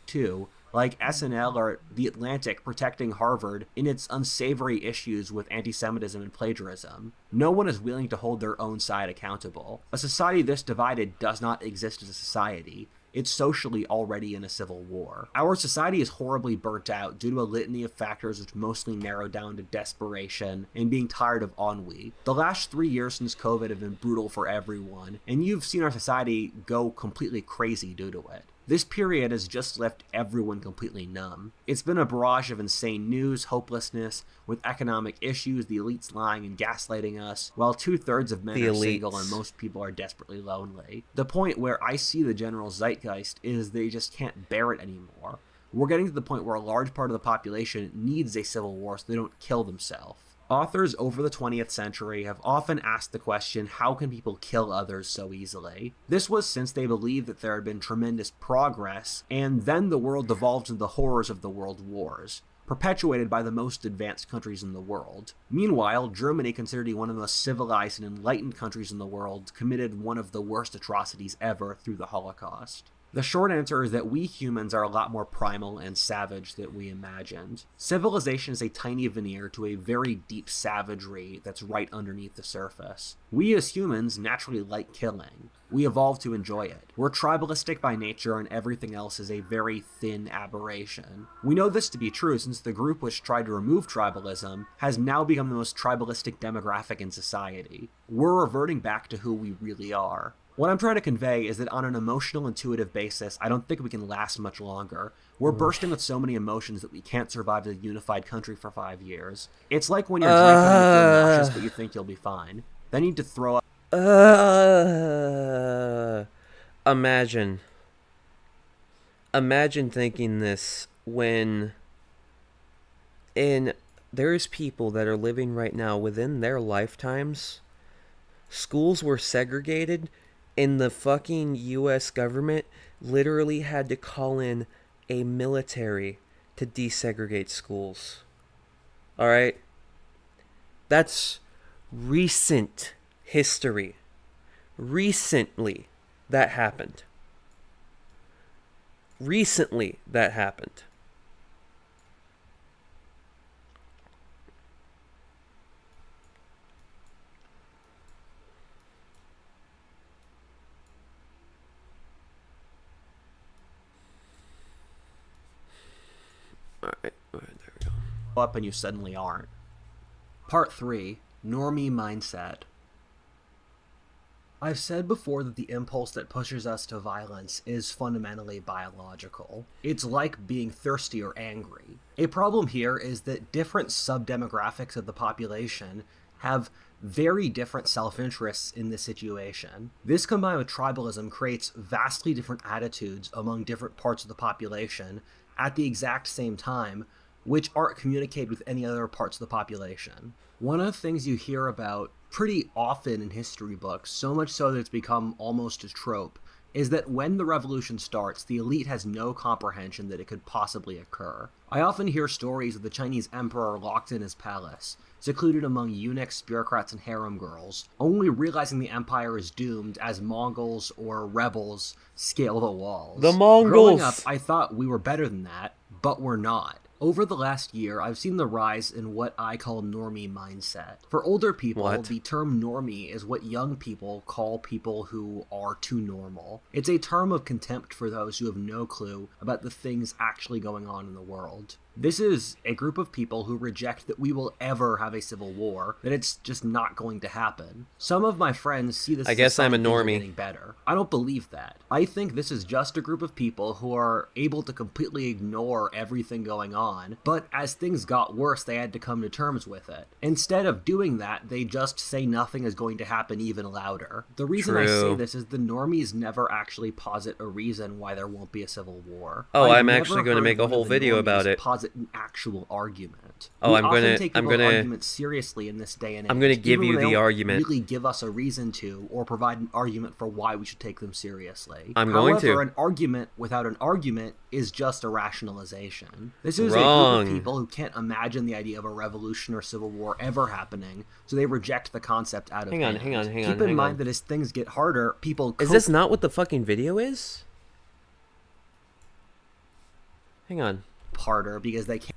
Too, like SNL or The Atlantic protecting Harvard in its unsavory issues with anti-Semitism and plagiarism. No one is willing to hold their own side accountable. A society this divided does not exist as a society. It's socially already in a civil war. Our society is horribly burnt out due to a litany of factors which mostly narrow down to desperation and being tired of ennui. The last 3 years since COVID have been brutal for everyone, and you've seen our society go completely crazy due to it. This period has just left everyone completely numb. It's been a barrage of insane news, hopelessness, with economic issues, the elites lying and gaslighting us, while 2/3 of men The are elites. single and most people are desperately lonely. The point where I see the general zeitgeist is they just can't bear it anymore. We're getting to the point where a large part of the population needs a civil war so they don't kill themselves. Authors over the 20th century have often asked the question, how can people kill others so easily? This was since they believed that there had been tremendous progress, and then the world devolved into the horrors of the world wars, perpetuated by the most advanced countries in the world. Meanwhile, Germany, considered to be one of the most civilized and enlightened countries in the world, committed one of the worst atrocities ever through the Holocaust. The short answer is that we humans are a lot more primal and savage than we imagined. Civilization is a tiny veneer to a very deep savagery that's right underneath the surface. We as humans naturally like killing. We evolved to enjoy it. We're tribalistic by nature, and everything else is a very thin aberration. We know this to be true since the group which tried to remove tribalism has now become the most tribalistic demographic in society. We're reverting back to who we really are. What I'm trying to convey is that on an emotional, intuitive basis, I don't think we can last much longer. We're bursting with so many emotions that we can't survive as a unified country for 5 years. It's like when you're drinking and you feel nauseous, but you think you'll be fine. Then you need to throw up. Imagine thinking this when there's people that are living right now within their lifetimes. Schools were segregated, and the fucking US government literally had to call in a military to desegregate schools. Alright? That's recent history. Recently, that happened. Recently, that happened. Alright, there we go. Up and you suddenly aren't. Part 3. Normie Mindset. I've said before that the impulse that pushes us to violence is fundamentally biological. It's like being thirsty or angry. A problem here is that different sub-demographics of the population have very different self-interests in this situation. This combined with tribalism creates vastly different attitudes among different parts of the population at the exact same time, which aren't communicated with any other parts of the population. One of the things you hear about pretty often in history books, so much so that it's become almost a trope, is that when the revolution starts, the elite has no comprehension that it could possibly occur. I often hear stories of the Chinese emperor locked in his palace, secluded among eunuchs, bureaucrats, and harem girls, only realizing the empire is doomed as Mongols or rebels scale the walls. The Mongols! Growing up, I thought we were better than that, but we're not. Over the last year, I've seen the rise in what I call normie mindset. For older people, the term normie is what young people call people who are too normal. It's a term of contempt for those who have no clue about the things actually going on in the world. This is a group of people who reject that we will ever have a civil war, that it's just not going to happen. Some of my friends see this as I'm a normie. getting better. I don't believe that. I think this is just a group of people who are able to completely ignore everything going on, but as things got worse, they had to come to terms with it. Instead of doing that, they just say nothing is going to happen even louder. The reason I say this is the normies never actually posit a reason why there won't be a civil war. I'm actually going to make a whole video about it. An actual argument. I'm gonna take arguments seriously in this day and age. I'm gonna give you the argument. Really give us a reason to, or provide an argument for why we should take them seriously. However, an argument without an argument is just a rationalization. This is a group of people who can't imagine the idea of a revolution or civil war ever happening, so they reject the concept out of hand. Hang on. Keep in mind that as things get harder, people. Is this not what the fucking video is? Hang on. Harder because they can't.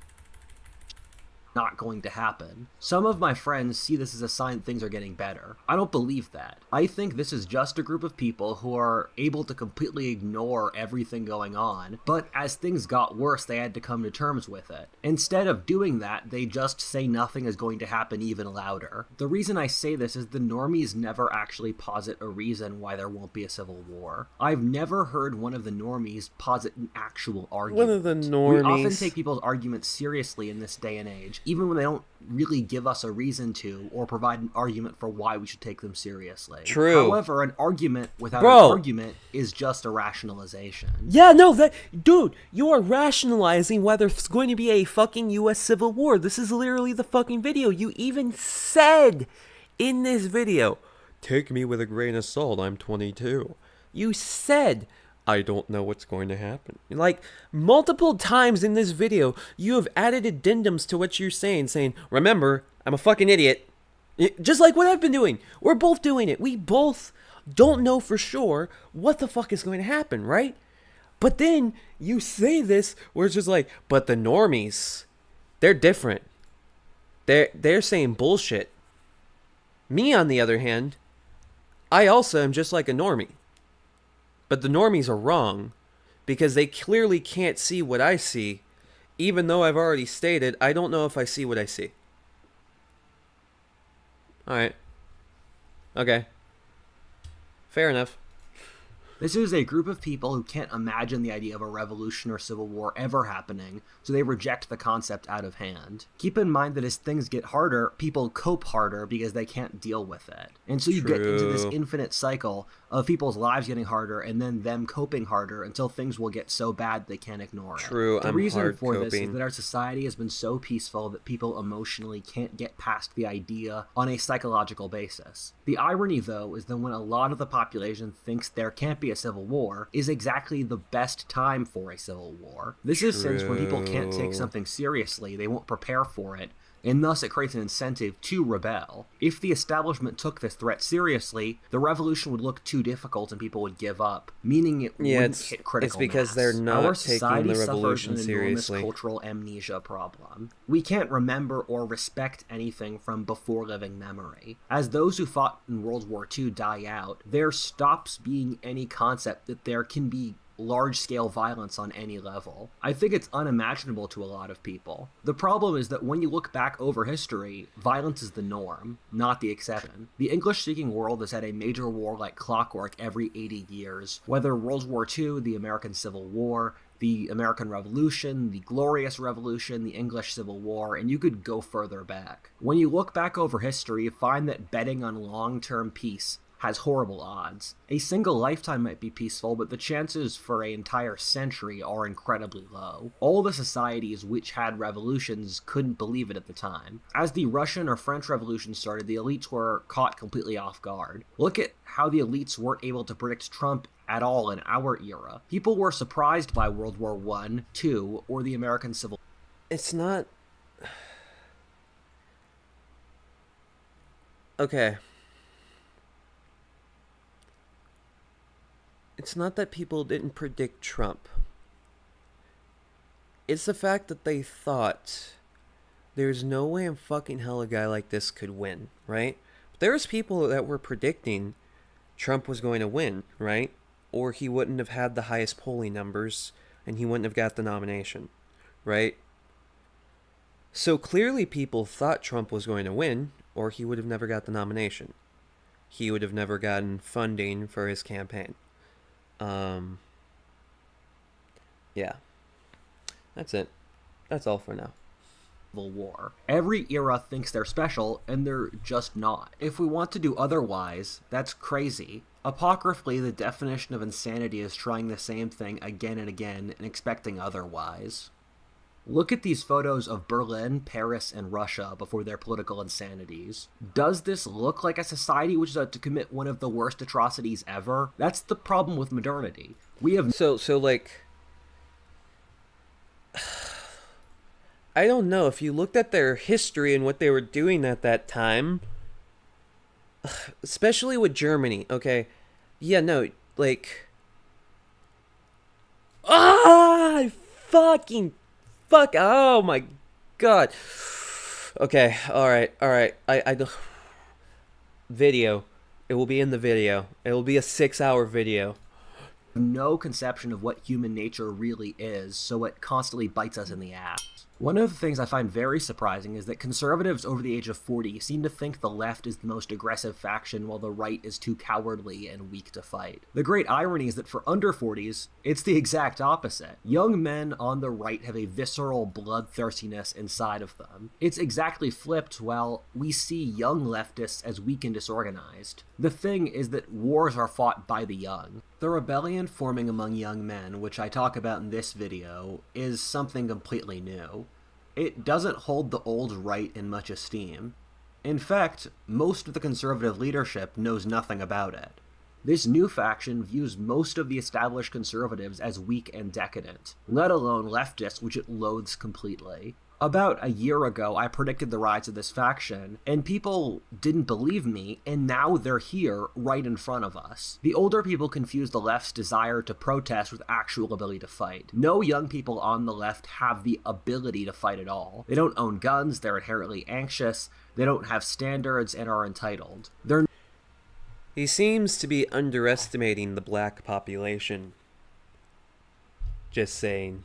not going to happen. Some of my friends see this as a sign that things are getting better. I don't believe that. I think this is just a group of people who are able to completely ignore everything going on, but as things got worse, they had to come to terms with it. Instead of doing that, they just say nothing is going to happen even louder. The reason I say this is the normies never actually posit a reason why there won't be a civil war. I've never heard one of the normies posit an actual argument. One of the We often normies. take people's arguments seriously in this day and age, even when they don't really give us a reason to or provide an argument for why we should take them seriously. True. However, an argument without Bro. an argument is just a rationalization. Yeah, no, dude, you are rationalizing whether it's going to be a fucking U.S. Civil War. This is literally the fucking video. You even said in this video, take me with a grain of salt, I'm 22. You said, I don't know what's going to happen. Like, multiple times in this video, you have added addendums to what you're saying, remember, I'm a fucking idiot. Just like what I've been doing. We're both doing it. We both don't know for sure what the fuck is going to happen, right? But then you say this where it's just like, but the normies, they're different. They're saying bullshit. Me, on the other hand, I also am just like a normie. But the normies are wrong because they clearly can't see what I see, even though I've already stated I don't know if I see what I see. Alright. Okay. Fair enough. This is a group of people who can't imagine the idea of a revolution or civil war ever happening, so they reject the concept out of hand. Keep in mind that as things get harder, people cope harder because they can't deal with it. And so you get into this infinite cycle of people's lives getting harder and then them coping harder until things will get so bad they can't ignore it. True, The I'm reason hard for this is coping. that our society has been so peaceful that people emotionally can't get past the idea on a psychological basis. The irony, though, is that when a lot of the population thinks there can't be a civil war, is exactly the best time for a civil war. This is since when people can't take something seriously, they won't prepare for it, and thus it creates an incentive to rebel. If the establishment took this threat seriously, the revolution would look too difficult and people would give up, meaning it wouldn't hit critical it's because mass. they're not Our taking society the suffers revolution an enormous seriously. cultural amnesia problem. We can't remember or respect anything from before living memory. As those who fought in World War II die out, there stops being any concept that there can be large-scale violence on any level. I think it's unimaginable to a lot of people. The problem is that when you look back over history, violence is the norm, not the exception. The English-speaking world has had a major war like clockwork every 80 years, whether World War II, the American Civil War, the American Revolution, the Glorious Revolution, the English Civil War, and you could go further back. When you look back over history, you find that betting on long-term peace has horrible odds. A single lifetime might be peaceful, but the chances for an entire century are incredibly low. All the societies which had revolutions couldn't believe it at the time. As the Russian or French Revolution started, the elites were caught completely off guard. Look at how the elites weren't able to predict Trump at all in our era. People were surprised by World War I, II, or the American Civil War. It's not... Okay. It's not that people didn't predict Trump. It's the fact that they thought there's no way in fucking hell a guy like this could win, right? There's people that were predicting Trump was going to win, right? Or he wouldn't have had the highest polling numbers and he wouldn't have got the nomination, right? So clearly people thought Trump was going to win or he would have never got the nomination. He would have never gotten funding for his campaign. Yeah. That's it. That's all for now. War. Every era thinks they're special, and they're just not. If we want to do otherwise, that's crazy. Apocryphally, the definition of insanity is trying the same thing again and again and expecting otherwise. Look at these photos of Berlin, Paris, and Russia before their political insanities. Does this look like a society which is about to commit one of the worst atrocities ever? That's the problem with modernity. We have So like, I don't know, if you looked at their history and what they were doing at that time, especially with Germany, okay? Yeah, no, like, fuck, oh my god. Okay, all right. Video. It will be in the video. It will be a 6-hour video. No conception of what human nature really is, so it constantly bites us in the ass. One of the things I find very surprising is that conservatives over the age of 40 seem to think the left is the most aggressive faction while the right is too cowardly and weak to fight. The great irony is that for under 40s, it's the exact opposite. Young men on the right have a visceral bloodthirstiness inside of them. It's exactly flipped while we see young leftists as weak and disorganized. The thing is that wars are fought by the young. The rebellion forming among young men, which I talk about in this video, is something completely new. It doesn't hold the old right in much esteem. In fact, most of the conservative leadership knows nothing about it. This new faction views most of the established conservatives as weak and decadent, let alone leftists, which it loathes completely. About a year ago, I predicted the rise of this faction, and people didn't believe me, and now they're here, right in front of us. The older people confuse the left's desire to protest with actual ability to fight. No young people on the left have the ability to fight at all. They don't own guns, they're inherently anxious, they don't have standards, and are entitled. He seems to be underestimating the black population. Just saying.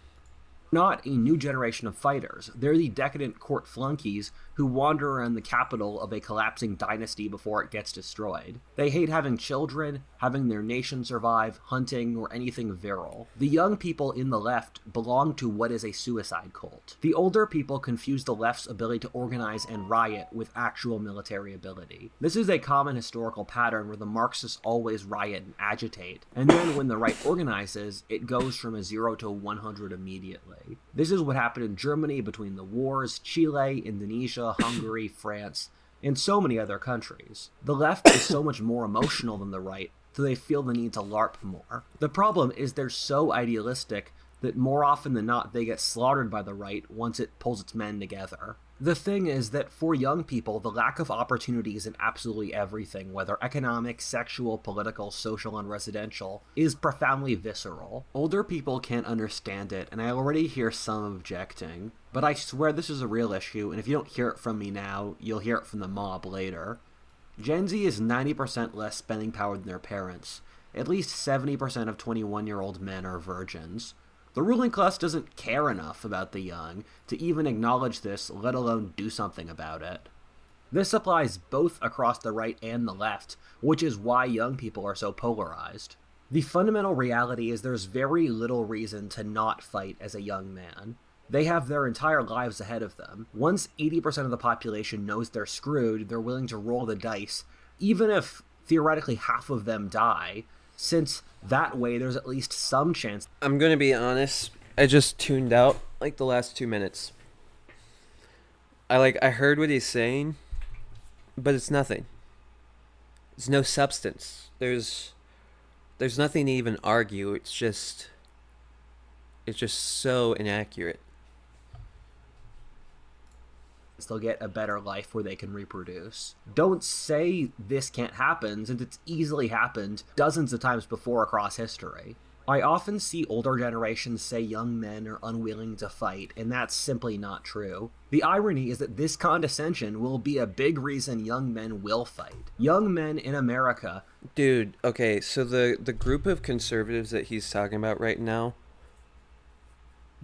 Not a new generation of fighters. They're the decadent court flunkies who wander around the capital of a collapsing dynasty before it gets destroyed. They hate having children, having their nation survive, hunting, or anything virile. The young people in the left belong to what is a suicide cult. The older people confuse the left's ability to organize and riot with actual military ability. This is a common historical pattern where the Marxists always riot and agitate, and then when the right organizes, it goes from a 0 to 100 immediately. This is what happened in Germany between the wars, Chile, Indonesia, Hungary, France, and so many other countries. The left is so much more emotional than the right, so they feel the need to LARP more. The problem is they're so idealistic that more often than not they get slaughtered by the right once it pulls its men together. The thing is that for young people, the lack of opportunities in absolutely everything, whether economic, sexual, political, social, and residential, is profoundly visceral. Older people can't understand it, and I already hear some objecting, but I swear this is a real issue, and if you don't hear it from me now, you'll hear it from the mob later. Gen Z is 90% less spending power than their parents. At least 70% of 21-year-old men are virgins. The ruling class doesn't care enough about the young to even acknowledge this, let alone do something about it. This applies both across the right and the left, which is why young people are so polarized. The fundamental reality is there's very little reason to not fight as a young man. They have their entire lives ahead of them. Once 80% of the population knows they're screwed, they're willing to roll the dice, even if theoretically half of them die, since that way there's at least some chance. I'm gonna be honest. I just tuned out like the last 2 minutes. I heard what he's saying, but it's nothing. There's no substance. There's nothing to even argue. It's just so inaccurate. They'll get a better life where they can reproduce. Don't say this can't happen, since it's easily happened dozens of times before across history. I often see older generations say young men are unwilling to fight, and that's simply not true. The irony is that this condescension will be a big reason young men will fight. Young men in America... Dude, okay, so the group of conservatives that he's talking about right now,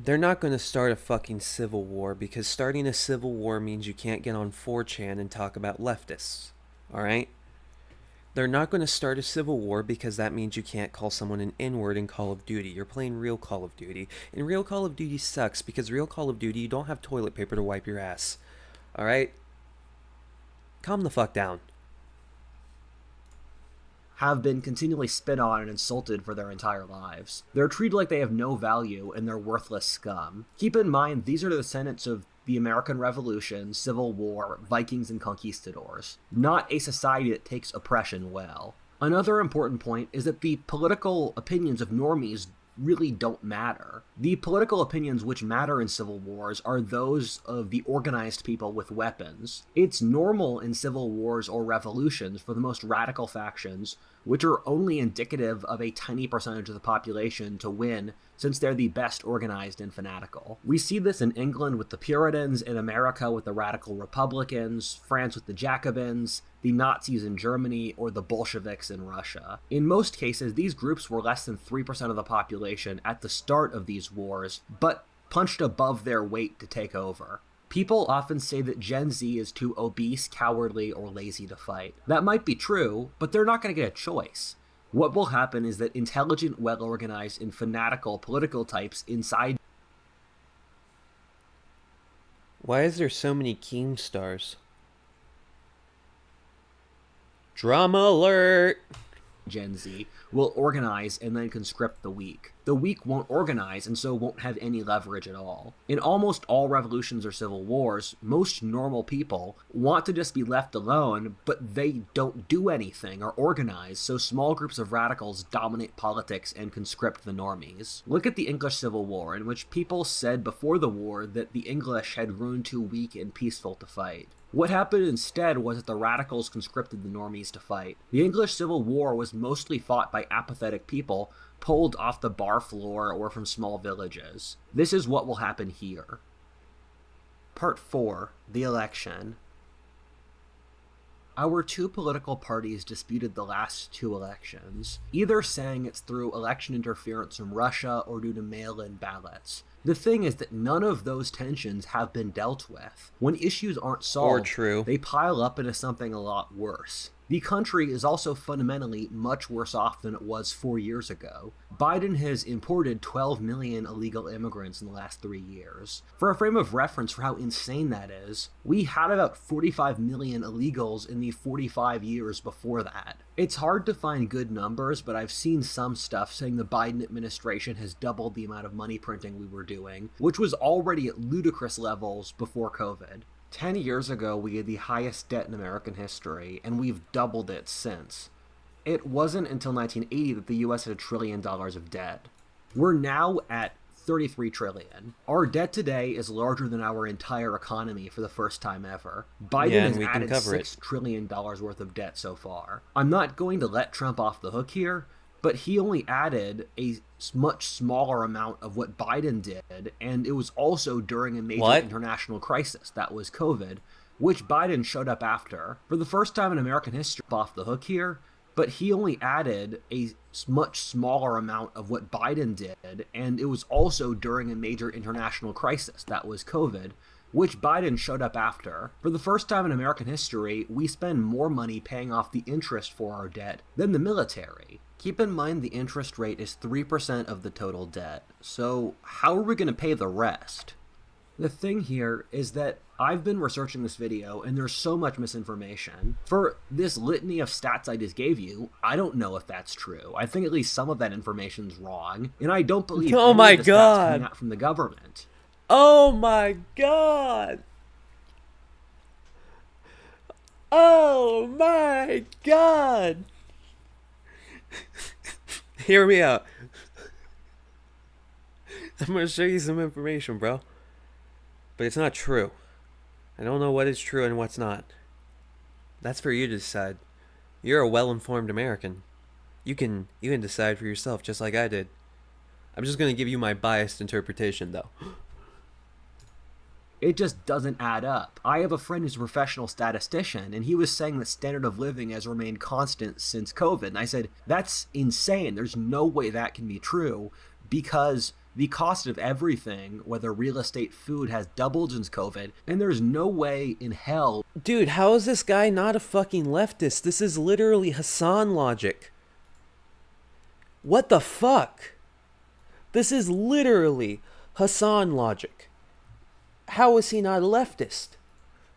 they're not going to start a fucking civil war, because starting a civil war means you can't get on 4chan and talk about leftists. Alright? They're not going to start a civil war because that means you can't call someone an N-word in Call of Duty. You're playing real Call of Duty. And real Call of Duty sucks because real Call of Duty, you don't have toilet paper to wipe your ass. Alright? Calm the fuck down. Have been continually spit on and insulted for their entire lives. They're treated like they have no value and they're worthless scum. Keep in mind, these are the descendants of the American Revolution, Civil War, Vikings, and conquistadors. Not a society that takes oppression well. Another important point is that the political opinions of normies really don't matter. The political opinions which matter in civil wars are those of the organized people with weapons. It's normal in civil wars or revolutions for the most radical factions, which are only indicative of a tiny percentage of the population to win, since they're the best organized and fanatical. We see this in England with the Puritans, in America with the radical Republicans, France with the Jacobins, the Nazis in Germany, or the Bolsheviks in Russia. In most cases, these groups were less than 3% of the population at the start of these wars, but punched above their weight to take over. People often say that Gen Z is too obese, cowardly, or lazy to fight. That might be true, but they're not going to get a choice. What will happen is that intelligent, well-organized, and fanatical political types inside... Why is there so many Keemstars? Drama alert! Gen Z will organize and then conscript the weak. The weak won't organize and so won't have any leverage at all. In almost all revolutions or civil wars, most normal people want to just be left alone, but they don't do anything or organize, so small groups of radicals dominate politics and conscript the normies. Look at the English Civil War, in which people said before the war that the English had grown too weak and peaceful to fight. What happened instead was that the radicals conscripted the normies to fight. The English Civil War was mostly fought by apathetic people pulled off the bar floor or from small villages. This is what will happen here. Part 4. The Election. Our two political parties disputed the last two elections, either saying it's through election interference from Russia or due to mail-in ballots. The thing is that none of those tensions have been dealt with. When issues aren't solved, they pile up into something a lot worse. The country is also fundamentally much worse off than it was 4 years ago. Biden has imported 12 million illegal immigrants in the last 3 years. For a frame of reference for how insane that is, we had about 45 million illegals in the 45 years before that. It's hard to find good numbers, but I've seen some stuff saying the Biden administration has doubled the amount of money printing we were doing, which was already at ludicrous levels before COVID. 10 years ago, we had the highest debt in American history, and we've doubled it since. It wasn't until 1980 that the US had $1 trillion of debt. We're now at 33 trillion. Our debt today is larger than our entire economy for the first time ever. Biden has added $6 trillion worth of debt so far. I'm not going to let Trump off the hook here, but he only added a much smaller amount of what Biden did, and it was also during a major international crisis, that was COVID, which Biden showed up after. For the first time in American history, off the hook here, but he only added a much smaller amount of what Biden did, and it was also during a major international crisis, that was COVID, which Biden showed up after. For the first time in American history, we spend more money paying off the interest for our debt than the military. Keep in mind the interest rate is 3% of the total debt, so how are we going to pay the rest? The thing here is that I've been researching this video and there's so much misinformation. For this litany of stats I just gave you, I don't know if that's true. I think at least some of that information's wrong, and I don't believe any of the stats coming out from the government. Oh my god! Oh my god! Hear me out. I'm gonna show you some information, bro. But it's not true. I don't know what is true and what's not. That's for you to decide. You're a well-informed American. You can decide for yourself, just like I did. I'm just gonna give you my biased interpretation, though. It just doesn't add up. I have a friend who's a professional statistician, and he was saying the standard of living has remained constant since COVID. And I said, that's insane. There's no way that can be true, because the cost of everything, whether real estate, food, has doubled since COVID, and there's no way in hell... Dude, how is this guy not a fucking leftist? This is literally Hassan logic. What the fuck? This is literally Hassan logic. How is he not a leftist?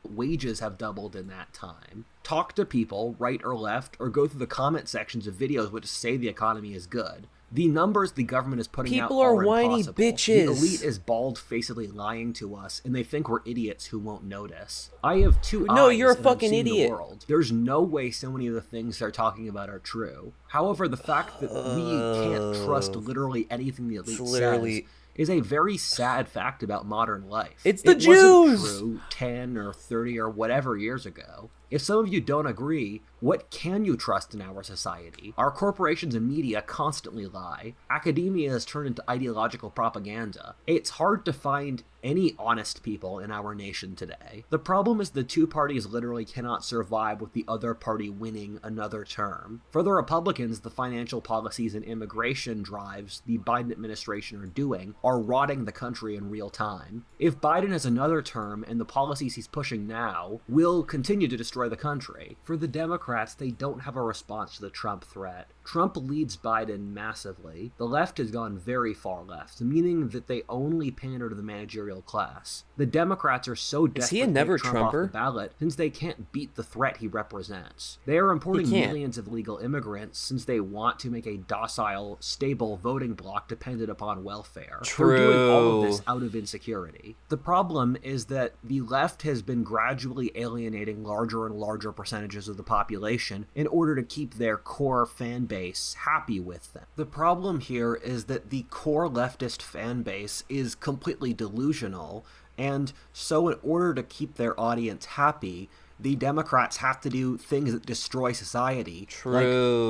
Wages have doubled in that time. Talk to people, right or left, or go through the comment sections of videos which say the economy is good. The numbers the government is putting out are whiny impossible. Bitches. The elite is bald-facedly lying to us, and they think we're idiots who won't notice. I have two eyes. No, you're a and fucking I've seen idiot. The world. There's no way so many of the things they're talking about are true. However, the fact that we can't trust literally anything the elite says is a very sad fact about modern life. It's the It Jews! wasn't true 10 or 30 or whatever years ago. If some of you don't agree, what can you trust in our society? Our corporations and media constantly lie. Academia has turned into ideological propaganda. It's hard to find any honest people in our nation today. The problem is the two parties literally cannot survive with the other party winning another term. For the Republicans, the financial policies and immigration drives the Biden administration are doing are rotting the country in real time. If Biden has another term and the policies he's pushing now will continue to destroy the country. For the Democrats, they don't have a response to the Trump threat. Trump leads Biden massively. The left has gone very far left, meaning that they only pander to the managerial class. The Democrats are so desperate to never get Trump off the Trumper? ballot since they can't beat the threat he represents. They are importing millions of illegal immigrants since they want to make a docile, stable voting bloc dependent upon welfare. True. They're doing all of this out of insecurity. The problem is that the left has been gradually alienating larger and larger percentages of the population in order to keep their core fan base happy with them. The problem here is that the core leftist fan base is completely delusional, and so in order to keep their audience happy, the Democrats have to do things that destroy society, like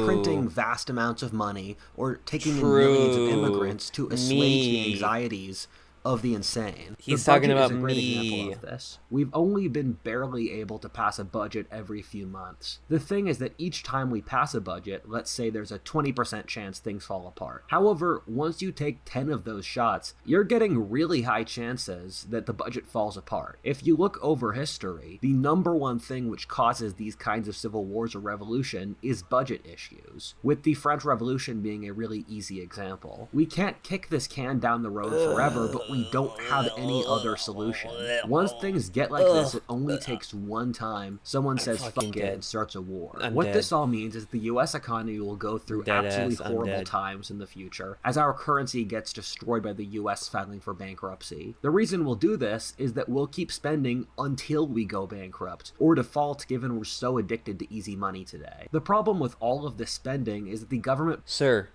printing vast amounts of money or taking in millions of immigrants to assuage the anxieties of the insane. He's the budget talking about is a great me. example of this. We've only been barely able to pass a budget every few months. The thing is that each time we pass a budget, let's say there's a 20% chance things fall apart. However, once you take 10 of those shots, you're getting really high chances that the budget falls apart. If you look over history, the number one thing which causes these kinds of civil wars or revolution is budget issues, with the French Revolution being a really easy example. We can't kick this can down the road forever, but we don't have any other solution. Once things get like this, it only takes one time someone says fuck it and starts a war. What this all means is the US economy will go through absolutely horrible times in the future as our currency gets destroyed by the US filing for bankruptcy. The reason we'll do this is that we'll keep spending until we go bankrupt or default, given we're so addicted to easy money today. The problem with all of this spending is that the government... Sir.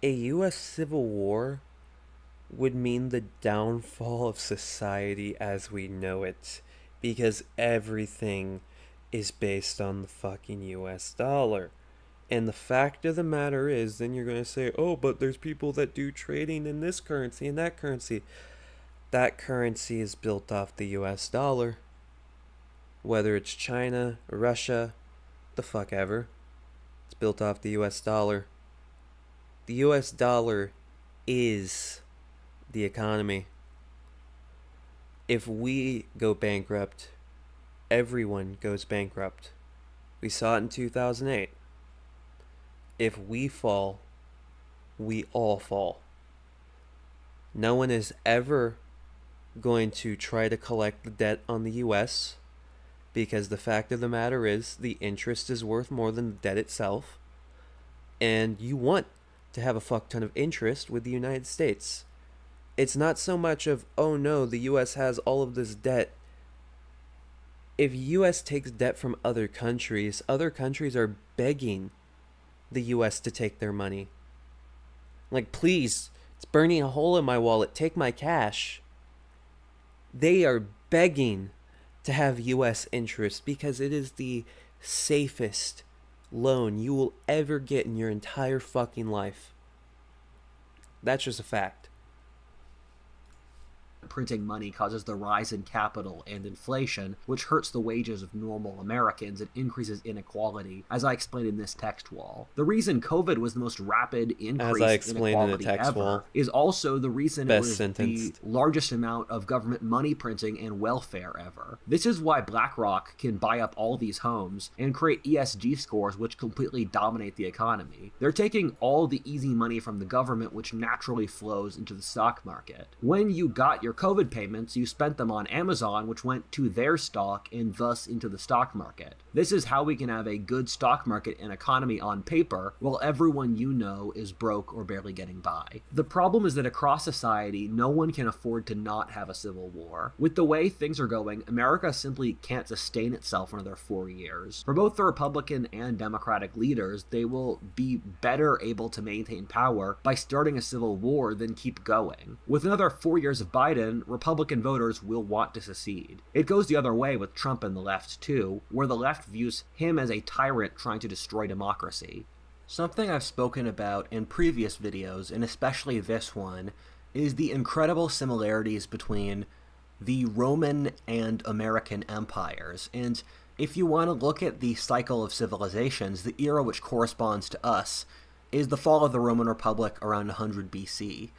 A U.S. Civil War would mean the downfall of society as we know it, because everything is based on the fucking U.S. dollar. And the fact of the matter is, then you're going to say, oh, but there's people that do trading in this currency and that currency. That currency is built off the U.S. dollar. Whether it's China, Russia, the fuck ever. It's built off the U.S. dollar. The US dollar is the economy. If we go bankrupt, everyone goes bankrupt. We saw it in 2008. If we fall, we all fall. No one is ever going to try to collect the debt on the US because the fact of the matter is the interest is worth more than the debt itself. And you want to have a fuck ton of interest with the United States. It's not so much of, oh no, the US has all of this debt. If US takes debt from other countries are begging the US to take their money. Like, please, it's burning a hole in my wallet, take my cash. They are begging to have US interest because it is the safest loan you will ever get in your entire fucking life. That's just a fact. Printing money causes the rise in capital and inflation, which hurts the wages of normal Americans and increases inequality, as I explained in this text wall. The reason COVID was the most rapid increase in inequality ever is also the reason it was the largest amount of government money printing and welfare ever. This is why BlackRock can buy up all these homes and create ESG scores which completely dominate the economy. They're taking all the easy money from the government, which naturally flows into the stock market. When you got your COVID payments, you spent them on Amazon, which went to their stock and thus into the stock market. This is how we can have a good stock market and economy on paper while everyone you know is broke or barely getting by. The problem is that across society, no one can afford to not have a civil war. With the way things are going, America simply can't sustain itself for another 4 years. For both the Republican and Democratic leaders, they will be better able to maintain power by starting a civil war than keep going. With another 4 years of Biden, Biden, Republican voters will want to secede. It goes the other way with Trump and the left, too, where the left views him as a tyrant trying to destroy democracy. Something I've spoken about in previous videos, and especially this one, is the incredible similarities between the Roman and American empires. And if you want to look at the cycle of civilizations, the era which corresponds to us is the fall of the Roman Republic around 100 BC.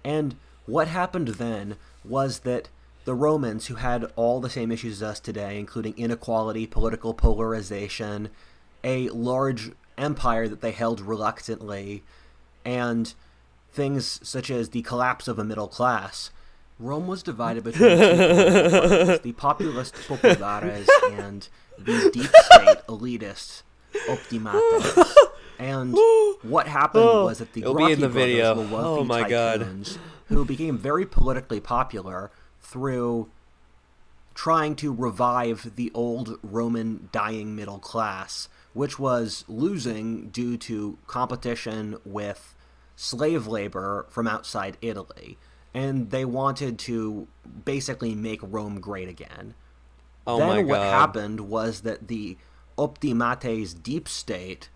And what happened then was that the Romans, who had all the same issues as us today, including inequality, political polarization, a large empire that they held reluctantly, and things such as the collapse of a middle class, Rome was divided between two political parties, the populist populares and the deep state elitists optimates. And what happened was that the Gracchi brothers were wealthy tycoons who became very politically popular through trying to revive the old Roman dying middle class, which was losing due to competition with slave labor from outside Italy. And they wanted to basically make Rome great again. Then what happened was that the optimates deep state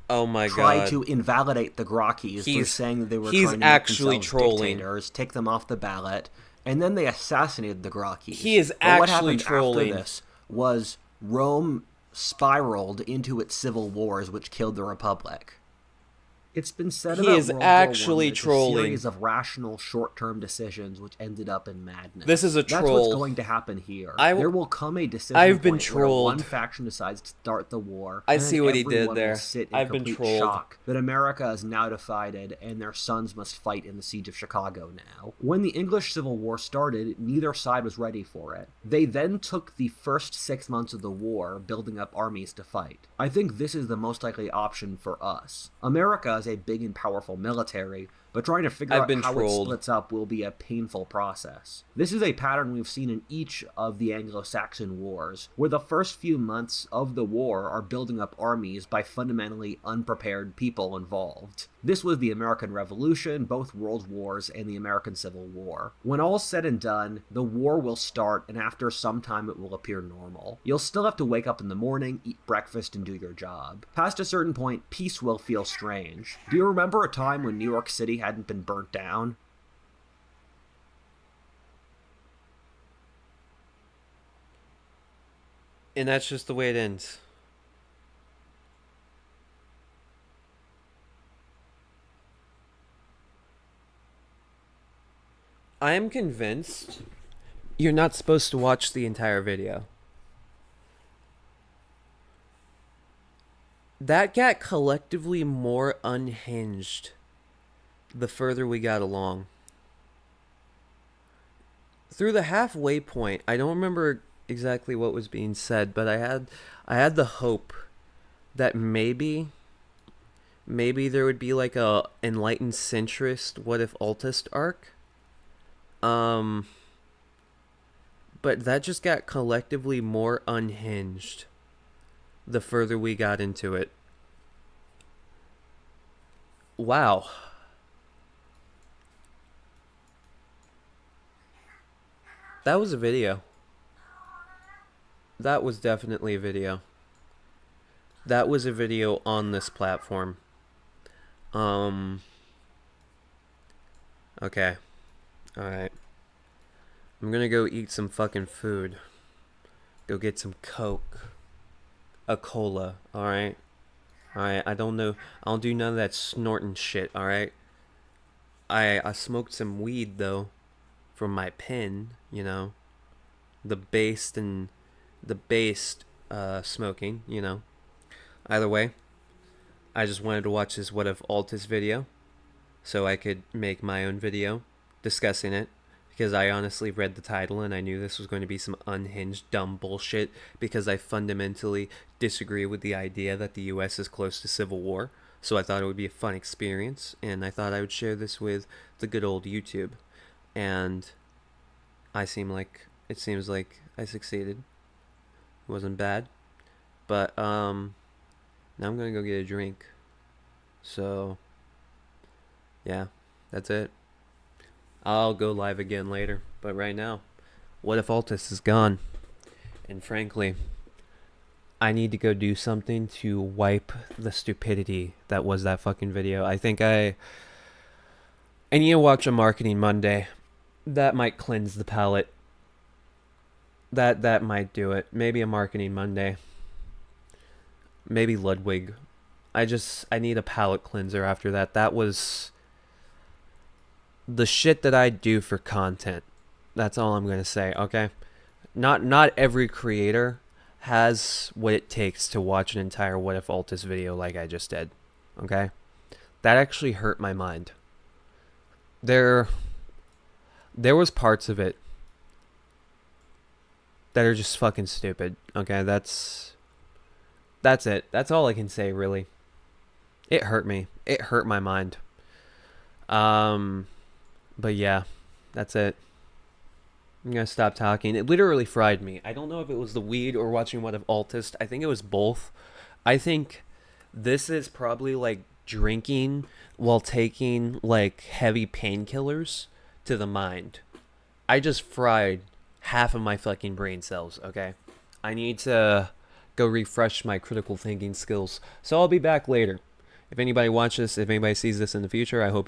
tried to invalidate the Gracchis through saying that they were trying to make themselves dictators, take them off the ballot, and then they assassinated the Gracchis. He is actually what happened after this was Rome spiraled into its civil wars, which killed the Republic. It's been said about World War I that it's a series of rational, short-term decisions which ended up in madness. This is a troll. That's what's going to happen here. There will come a decision point where one faction decides to start the war. I see what he did there. I've been trolled. Shock that America is now divided and their sons must fight in the siege of Chicago now. When the English Civil War started, neither side was ready for it. They then took the first 6 months of the war building up armies to fight. I think this is the most likely option for us. America is a big and powerful military, but trying to figure out how it splits up will be a painful process. This is a pattern we've seen in each of the Anglo-Saxon wars, where the first few months of the war are building up armies by fundamentally unprepared people involved. This was the American Revolution, both World Wars, and the American Civil War. When all's said and done, the war will start, and after some time it will appear normal. You'll still have to wake up in the morning, eat breakfast, and do your job. Past a certain point, peace will feel strange. Do you remember a time when New York City hadn't been burnt down? And that's just the way it ends. I am convinced you're not supposed to watch the entire video. That got collectively more unhinged the further we got along. Through the halfway point, I don't remember exactly what was being said, but I had the hope that maybe there would be like a enlightened centrist what if autist arc. But that just got collectively more unhinged the further we got into it. Wow. That was a video. That was definitely a video. That was a video on this platform. Okay. Alright. I'm gonna go eat some fucking food. Go get some Coke. A cola, alright? Alright, I don't do none of that snorting shit, alright? I smoked some weed, though, from my pen, you know? The based smoking, you know? Either way, I just wanted to watch this What If Altis video, so I could make my own video discussing it, because I honestly read the title and I knew this was going to be some unhinged, dumb bullshit, because I fundamentally disagree with the idea that the US is close to civil war. So I thought it would be a fun experience, and I thought I would share this with the good old YouTube. And it seems like I succeeded. It wasn't bad. But now I'm gonna go get a drink. So yeah, that's it. I'll go live again later. But right now, what if Altus is gone? And frankly, I need to go do something to wipe the stupidity that was that fucking video. I need to watch a Marketing Monday. That might cleanse the palate. That might do it. Maybe a Marketing Monday. Maybe Ludwig. I need a palate cleanser after that. That was the shit that I do for content. That's all I'm gonna say, okay? Not every creator has what it takes to watch an entire What If Altus video like I just did. Okay? That actually hurt my mind. There was parts of it that are just fucking stupid. Okay, that's it. That's all I can say really. It hurt me. It hurt my mind. Um but yeah, that's it. I'm gonna stop talking. It literally fried me. I don't know if it was the weed or watching What If Altist. I think it was both. I think this is probably like drinking while taking like heavy painkillers to the mind. I just fried half of my fucking brain cells, okay? I need to go refresh my critical thinking skills. So I'll be back later. If anybody watches this, if anybody sees this in the future, I hope you